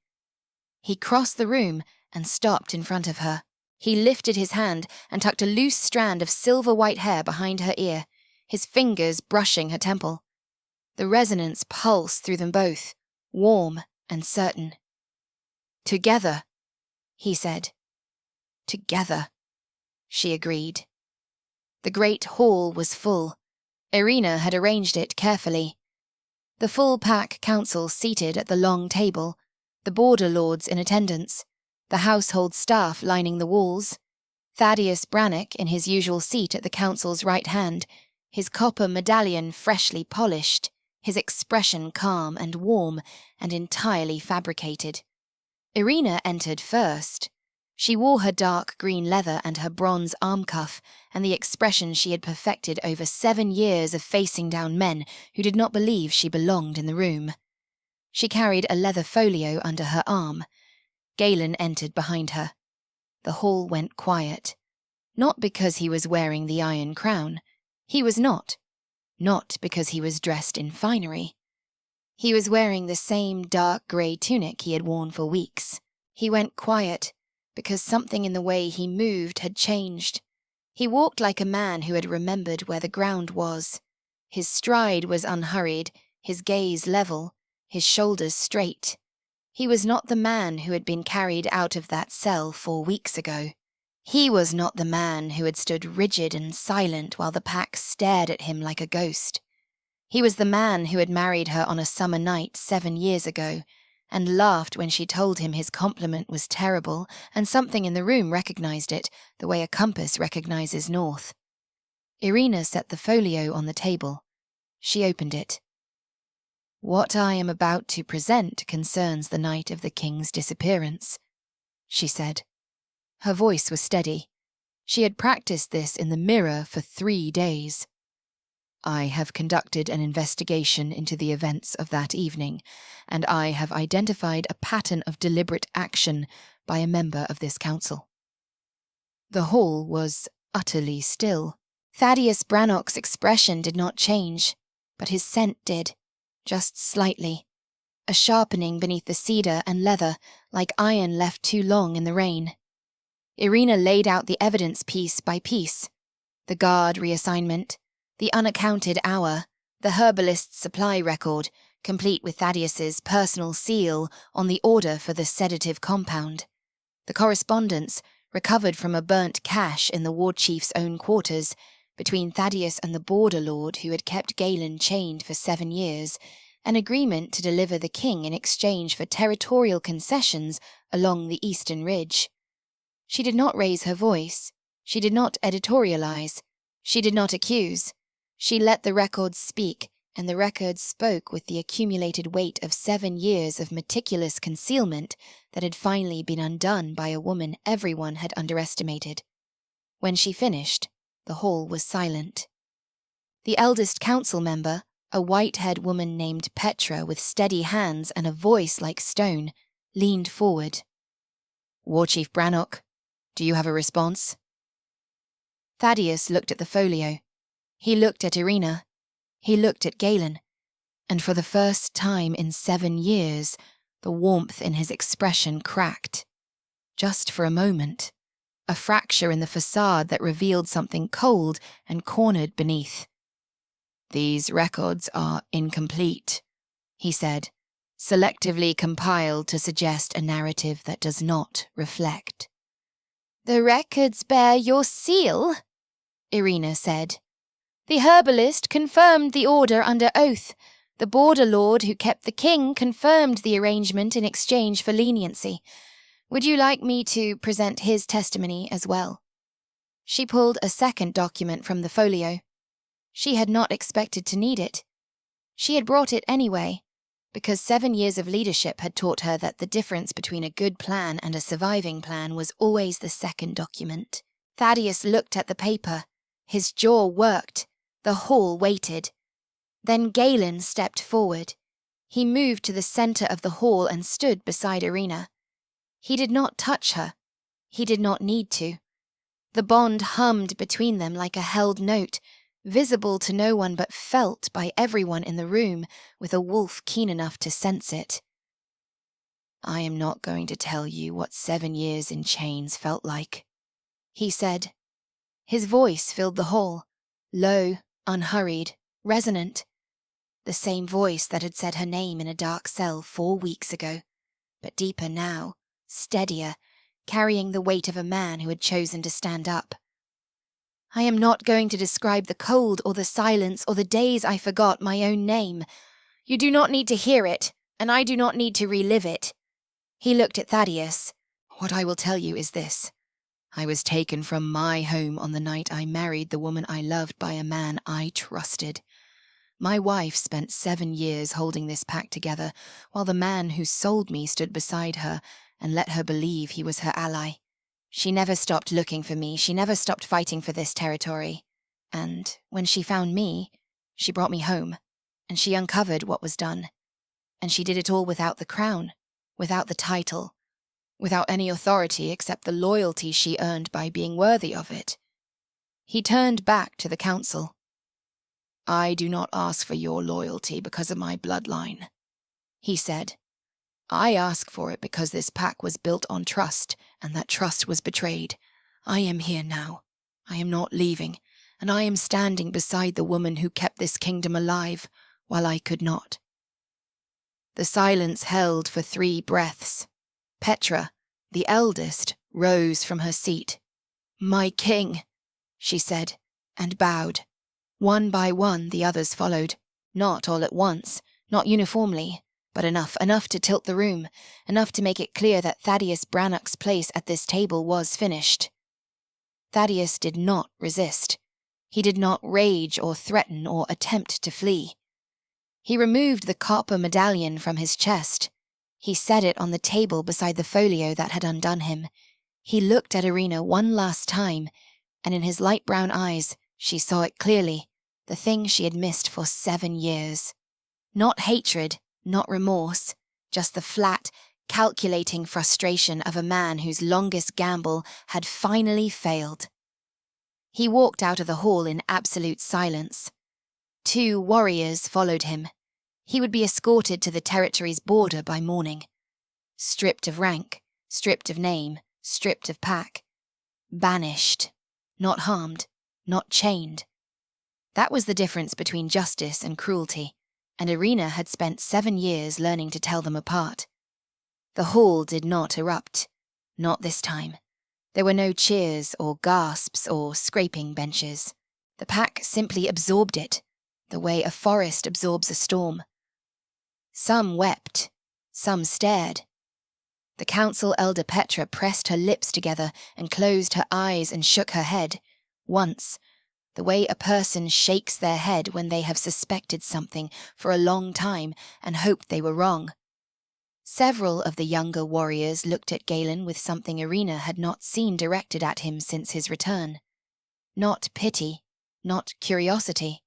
He crossed the room and stopped in front of her. He lifted his hand and tucked a loose strand of silver-white hair behind her ear, his fingers brushing her temple. The resonance pulsed through them both, warm and certain. "Together," he said. "Together," she agreed. The great hall was full. Irina had arranged it carefully. The full pack council seated at the long table, the border lords in attendance, the household staff lining the walls, Thaddeus Brannock in his usual seat at the council's right hand, his copper medallion freshly polished, his expression calm and warm and entirely fabricated. Irina entered first. She wore her dark green leather and her bronze arm cuff, and the expression she had perfected over 7 years of facing down men who did not believe she belonged in the room. She carried a leather folio under her arm. Galen entered behind her. The hall went quiet. Not because he was wearing the Iron Crown. He was not. Not because he was dressed in finery. He was wearing the same dark grey tunic he had worn for weeks. He went quiet because something in the way he moved had changed. He walked like a man who had remembered where the ground was. His stride was unhurried, his gaze level, his shoulders straight. He was not the man who had been carried out of that cell 4 weeks ago. He was not the man who had stood rigid and silent while the pack stared at him like a ghost. He was the man who had married her on a summer night 7 years ago, and laughed when she told him his compliment was terrible, and something in the room recognized it, the way a compass recognizes north. Irina set the folio on the table. She opened it. "What I am about to present concerns the night of the king's disappearance," she said. Her voice was steady. She had practiced this in the mirror for 3 days. "I have conducted an investigation into the events of that evening, and I have identified a pattern of deliberate action by a member of this council." The hall was utterly still. Thaddeus Brannock's expression did not change, but his scent did, just slightly. A sharpening beneath the cedar and leather, like iron left too long in the rain. Irina laid out the evidence piece by piece. The guard reassignment, the unaccounted hour, the herbalist's supply record, complete with Thaddeus's personal seal on the order for the sedative compound. The correspondence, recovered from a burnt cache in the ward chief's own quarters, between Thaddeus and the border lord who had kept Galen chained for 7 years, an agreement to deliver the king in exchange for territorial concessions along the eastern ridge. She did not raise her voice. She did not editorialize. She did not accuse. She let the records speak, and the records spoke with the accumulated weight of 7 years of meticulous concealment that had finally been undone by a woman everyone had underestimated. When she finished, the hall was silent. The eldest council member, a white-haired woman named Petra with steady hands and a voice like stone, leaned forward. "War Chief Brannock, do you have a response?" Thaddeus looked at the folio. He looked at Irina. He looked at Galen. And for the first time in 7 years, the warmth in his expression cracked. Just for a moment. A fracture in the facade that revealed something cold and cornered beneath. "These records are incomplete," he said, selectively compiled to suggest a narrative that does not reflect. "The records bear your seal," Irina said. "The herbalist confirmed the order under oath. The border lord who kept the king confirmed the arrangement in exchange for leniency. Would you like me to present his testimony as well?" She pulled a second document from the folio. She had not expected to need it. She had brought it anyway, because 7 years of leadership had taught her that the difference between a good plan and a surviving plan was always the second document. Thaddeus looked at the paper. His jaw worked. The hall waited. Then Galen stepped forward. He moved to the center of the hall and stood beside Irina. He did not touch her. He did not need to. The bond hummed between them like a held note, visible to no one but felt by everyone in the room, with a wolf keen enough to sense it. "I am not going to tell you what 7 years in chains felt like," he said. His voice filled the hall, low, unhurried, resonant. The same voice that had said her name in a dark cell 4 weeks ago, but deeper now, steadier, carrying the weight of a man who had chosen to stand up. I am not going to describe the cold or the silence or the days I forgot my own name. You do not need to hear it, and I do not need to relive it. He looked at Thaddeus. "What I will tell you is this. I was taken from my home on the night I married the woman I loved by a man I trusted. My wife spent 7 years holding this pack together, while the man who sold me stood beside her and let her believe he was her ally. She never stopped looking for me, she never stopped fighting for this territory. And when she found me, she brought me home, and she uncovered what was done. And she did it all without the crown, without the title, without any authority except the loyalty she earned by being worthy of it." He turned back to the council. "I do not ask for your loyalty because of my bloodline," he said. "I ask for it because this pack was built on trust, and that trust was betrayed. I am here now. I am not leaving, and I am standing beside the woman who kept this kingdom alive while I could not." The silence held for 3 breaths. Petra, the eldest, rose from her seat. "My king," she said, and bowed. One by one the others followed, not all at once, not uniformly, but enough to tilt the room, enough to make it clear that Thaddeus Brannock's place at this table was finished. Thaddeus did not resist. He did not rage or threaten or attempt to flee. He removed the copper medallion from his chest. He set it on the table beside the folio that had undone him. He looked at Irina one last time, and in his light brown eyes she saw it clearly, the thing she had missed for 7 years. Not hatred, not remorse, just the flat, calculating frustration of a man whose longest gamble had finally failed. He walked out of the hall in absolute silence. 2 warriors followed him. He would be escorted to the territory's border by morning. Stripped of rank, stripped of name, stripped of pack. Banished. Not harmed, not chained. That was the difference between justice and cruelty, and Irina had spent 7 years learning to tell them apart. The hall did not erupt. Not this time. There were no cheers or gasps or scraping benches. The pack simply absorbed it, the way a forest absorbs a storm. Some wept, some stared. The council elder Petra pressed her lips together and closed her eyes and shook her head, once, the way a person shakes their head when they have suspected something for a long time and hoped they were wrong. Several of the younger warriors looked at Galen with something Irina had not seen directed at him since his return. Not pity, not curiosity,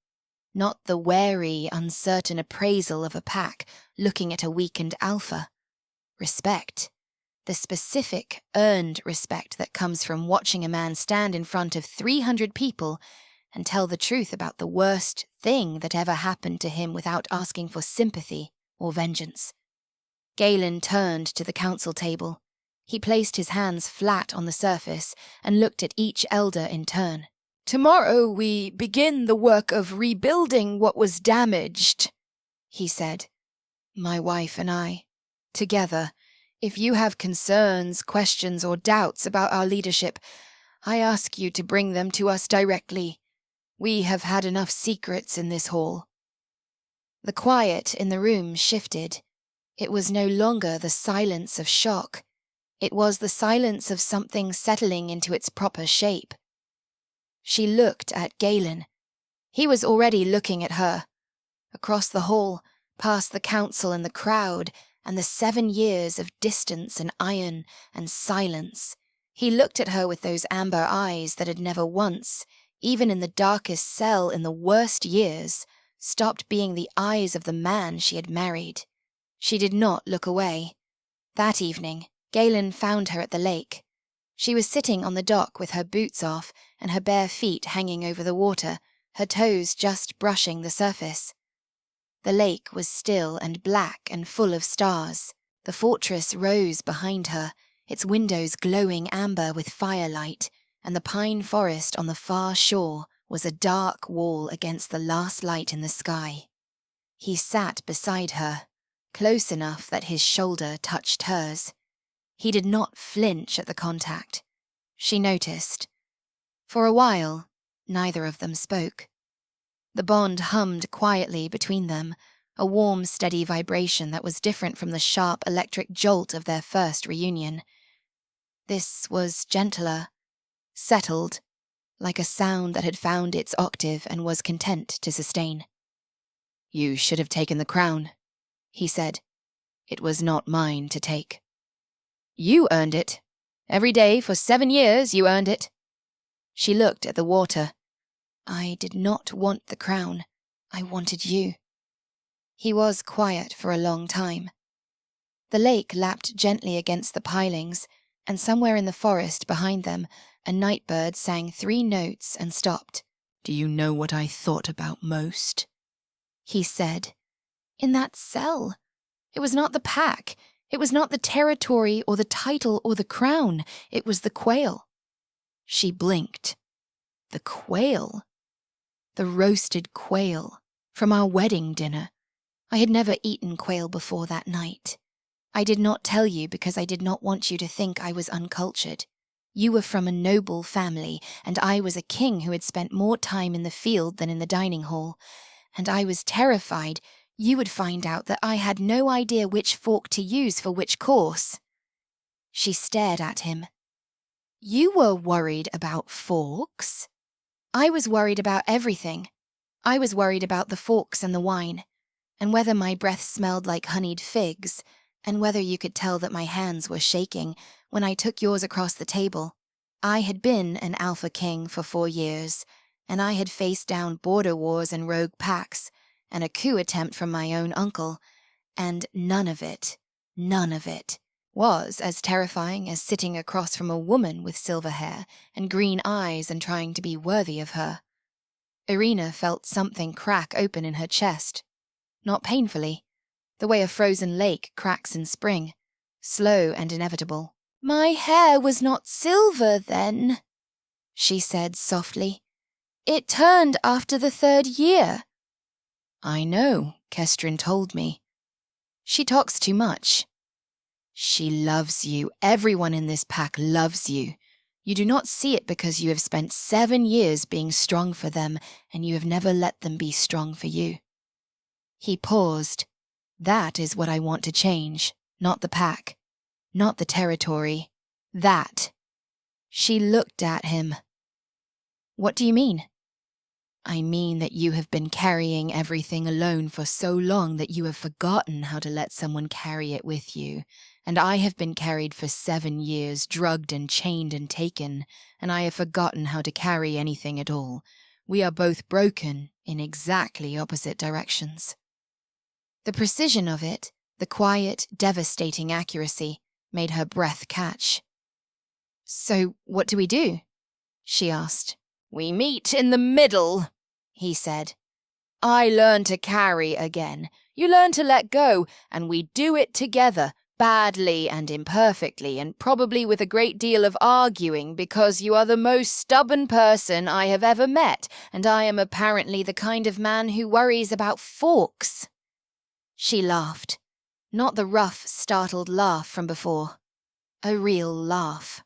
not the wary, uncertain appraisal of a pack looking at a weakened alpha. Respect. The specific, earned respect that comes from watching a man stand in front of 300 people and tell the truth about the worst thing that ever happened to him without asking for sympathy or vengeance. Galen turned to the council table. He placed his hands flat on the surface and looked at each elder in turn. "Tomorrow we begin the work of rebuilding what was damaged," he said. "My wife and I, together. If you have concerns, questions, or doubts about our leadership, I ask you to bring them to us directly. We have had enough secrets in this hall." The quiet in the room shifted. It was no longer the silence of shock. It was the silence of something settling into its proper shape. She looked at Galen. He was already looking at her. Across the hall, past the council and the crowd, and the 7 years of distance and iron and silence, he looked at her with those amber eyes that had never once, even in the darkest cell in the worst years, stopped being the eyes of the man she had married. She did not look away. That evening, Galen found her at the lake. She was sitting on the dock with her boots off and her bare feet hanging over the water, her toes just brushing the surface. The lake was still and black and full of stars. The fortress rose behind her, its windows glowing amber with firelight, and the pine forest on the far shore was a dark wall against the last light in the sky. He sat beside her, close enough that his shoulder touched hers. He did not flinch at the contact. She noticed. For a while, neither of them spoke. The bond hummed quietly between them, a warm, steady vibration that was different from the sharp electric jolt of their first reunion. This was gentler, settled, like a sound that had found its octave and was content to sustain. "You should have taken the crown," he said. "It was not mine to take." "You earned it. Every day for 7 years you earned it." She looked at the water. "I did not want the crown. I wanted you." He was quiet for a long time. The lake lapped gently against the pilings, and somewhere in the forest behind them, a nightbird sang 3 notes and stopped. "Do you know what I thought about most?" he said. "In that cell. It was not the pack. It was not the territory or the title or the crown. It was the quail." She blinked. The quail. The roasted quail from our wedding dinner. I had never eaten quail before that night. I did not tell you because I did not want you to think I was uncultured. You were from a noble family, and I was a king who had spent more time in the field than in the dining hall, and I was terrified you would find out that I had no idea which fork to use for which course. She stared at him. "You were worried about forks?" "I was worried about everything. I was worried about the forks and the wine, and whether my breath smelled like honeyed figs, and whether you could tell that my hands were shaking when I took yours across the table. I had been an alpha king for 4 years, and I had faced down border wars and rogue packs, and a coup attempt from my own uncle, and none of it was as terrifying as sitting across from a woman with silver hair and green eyes and trying to be worthy of her." Irina felt something crack open in her chest. Not painfully, the way a frozen lake cracks in spring, slow and inevitable. "My hair was not silver then," she said softly. "It turned after the 3rd year." "I know, Kestrin told me. She talks too much." "She loves you. Everyone in this pack loves you. You do not see it because you have spent 7 years being strong for them, and you have never let them be strong for you." He paused. "That is what I want to change, not the pack, not the territory. That." She looked at him. "What do you mean?" "I mean that you have been carrying everything alone for so long that you have forgotten how to let someone carry it with you. And I have been carried for 7 years, drugged and chained and taken, and I have forgotten how to carry anything at all. We are both broken in exactly opposite directions." The precision of it, the quiet, devastating accuracy, made her breath catch. "So what do we do?" she asked. "We meet in the middle," he said. "I learn to carry again. You learn to let go, and we do it together, badly and imperfectly, and probably with a great deal of arguing, because you are the most stubborn person I have ever met, and I am apparently the kind of man who worries about forks." She laughed, not the rough, startled laugh from before. A real laugh.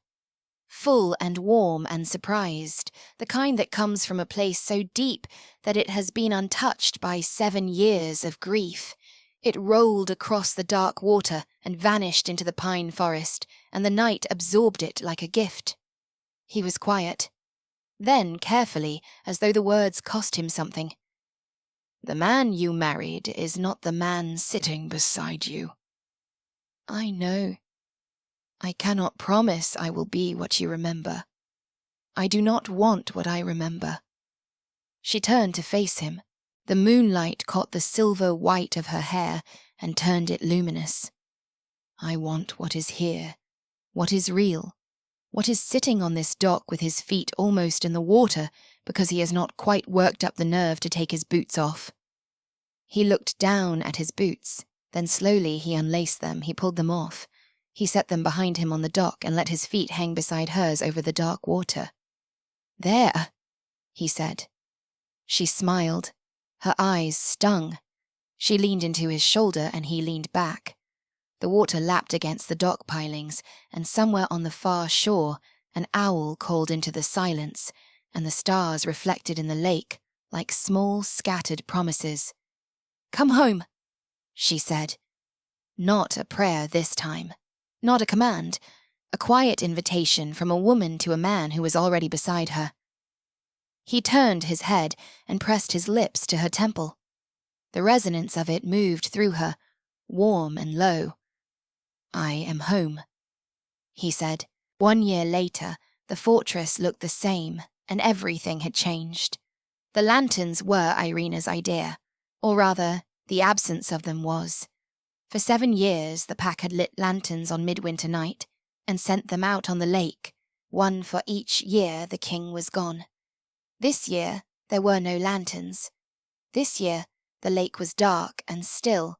Full and warm and surprised, the kind that comes from a place so deep that it has been untouched by 7 years of grief. It rolled across the dark water and vanished into the pine forest, and the night absorbed it like a gift. He was quiet. Then, carefully, as though the words cost him something. "The man you married is not the man sitting beside you." "I know. I cannot promise I will be what you remember. I do not want what I remember." She turned to face him. The moonlight caught the silver white of her hair and turned it luminous. "I want what is here, what is real, What is sitting on this dock with his feet almost in the water because he has not quite worked up the nerve to take his boots off? He looked down at his boots, then slowly he unlaced them, he pulled them off. He set them behind him on the dock and let his feet hang beside hers over the dark water. "There," he said. She smiled. Her eyes stung. She leaned into his shoulder and he leaned back. The water lapped against the dock pilings, and somewhere on the far shore an owl called into the silence, and the stars reflected in the lake like small scattered promises. "Come home," she said. Not a prayer this time. Not a command. A quiet invitation from a woman to a man who was already beside her. He turned his head and pressed his lips to her temple. The resonance of it moved through her, warm and low. "I am home," he said. 1 year later, the fortress looked the same, and everything had changed. The lanterns were Irina's idea, or rather, the absence of them was. For 7 years, the pack had lit lanterns on midwinter night and sent them out on the lake, one for each year the king was gone. This year, there were no lanterns. This year, the lake was dark and still,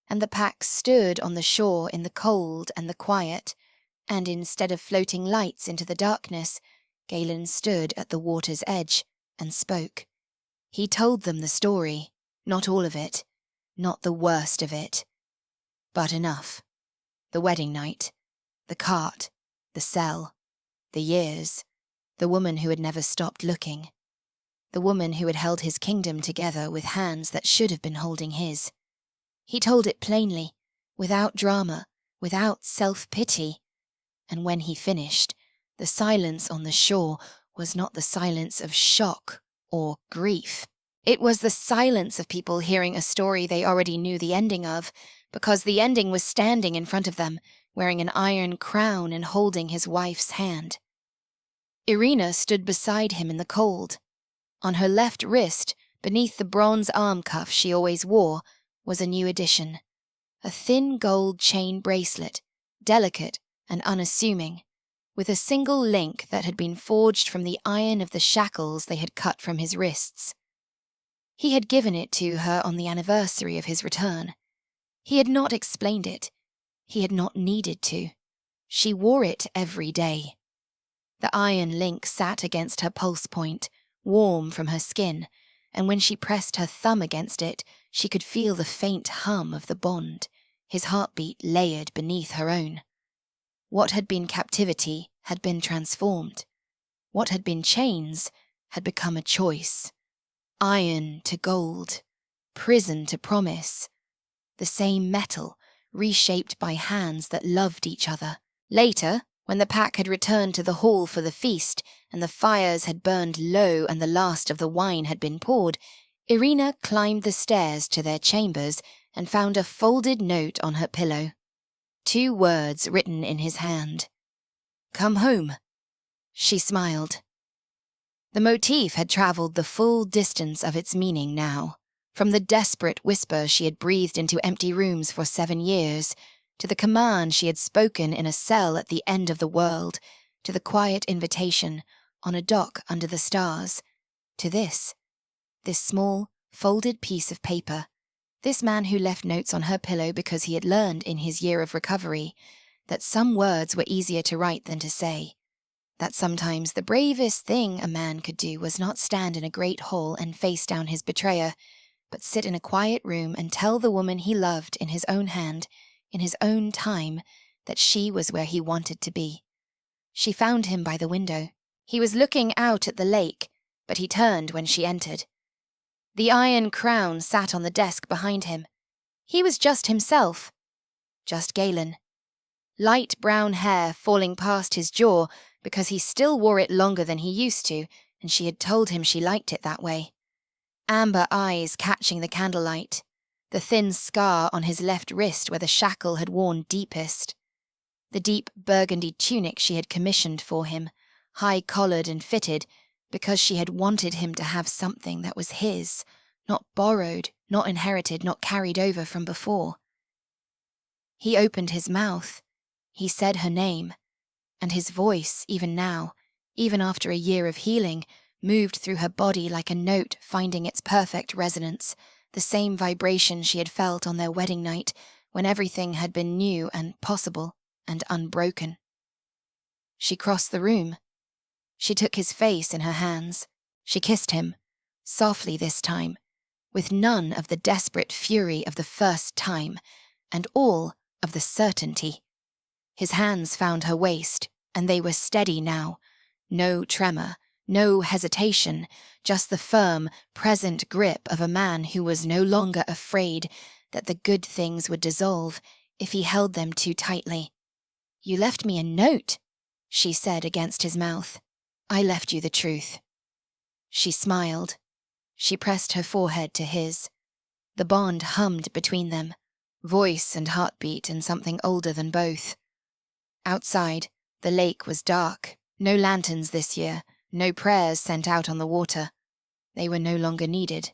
and the pack stood on the shore in the cold and the quiet, and instead of floating lights into the darkness, Galen stood at the water's edge and spoke. He told them the story, not all of it, not the worst of it, but enough. The wedding night, the cart, the cell, the years, the woman who had never stopped looking, the woman who had held his kingdom together with hands that should have been holding his. He told it plainly, without drama, without self-pity, and when he finished, the silence on the shore was not the silence of shock or grief. It was the silence of people hearing a story they already knew the ending of, because the ending was standing in front of them, wearing an iron crown and holding his wife's hand. Irina stood beside him in the cold. On her left wrist, beneath the bronze arm cuff she always wore, was a new addition. A thin gold chain bracelet, delicate and unassuming, with a single link that had been forged from the iron of the shackles they had cut from his wrists. He had given it to her on the anniversary of his return. He had not explained it. He had not needed to. She wore it every day. The iron link sat against her pulse point, warm from her skin, and when she pressed her thumb against it, she could feel the faint hum of the bond, his heartbeat layered beneath her own. What had been captivity had been transformed. What had been chains had become a choice. Iron to gold, prison to promise. The same metal, reshaped by hands that loved each other. Later, when the pack had returned to the hall for the feast, and the fires had burned low and the last of the wine had been poured, Irina climbed the stairs to their chambers and found a folded note on her pillow. 2 words written in his hand. "Come home." She smiled. The motif had travelled the full distance of its meaning now, from the desperate whisper she had breathed into empty rooms for 7 years, to the command she had spoken in a cell at the end of the world, to the quiet invitation on a dock under the stars, to this small, folded piece of paper, this man who left notes on her pillow because he had learned in his year of recovery that some words were easier to write than to say, that sometimes the bravest thing a man could do was not stand in a great hall and face down his betrayer, but sit in a quiet room and tell the woman he loved in his own hand, in his own time, that she was where he wanted to be. She found him by the window. He was looking out at the lake, but he turned when she entered. The iron crown sat on the desk behind him. He was just himself. Just Galen. Light brown hair falling past his jaw because he still wore it longer than he used to, and she had told him she liked it that way. Amber eyes catching the candlelight, the thin scar on his left wrist where the shackle had worn deepest. The deep burgundy tunic she had commissioned for him, high-collared and fitted, because she had wanted him to have something that was his, not borrowed, not inherited, not carried over from before. He opened his mouth. He said her name, and his voice, even now, even after a year of healing, moved through her body like a note finding its perfect resonance, the same vibration she had felt on their wedding night when everything had been new and possible and unbroken. She crossed the room. She took his face in her hands. She kissed him, softly this time, with none of the desperate fury of the first time, and all of the certainty. His hands found her waist, and they were steady now. No tremor, no hesitation, just the firm, present grip of a man who was no longer afraid that the good things would dissolve if he held them too tightly. "You left me a note," she said against his mouth. "I left you the truth." She smiled. She pressed her forehead to his. The bond hummed between them, voice and heartbeat and something older than both. Outside, the lake was dark. No lanterns this year, no prayers sent out on the water. They were no longer needed.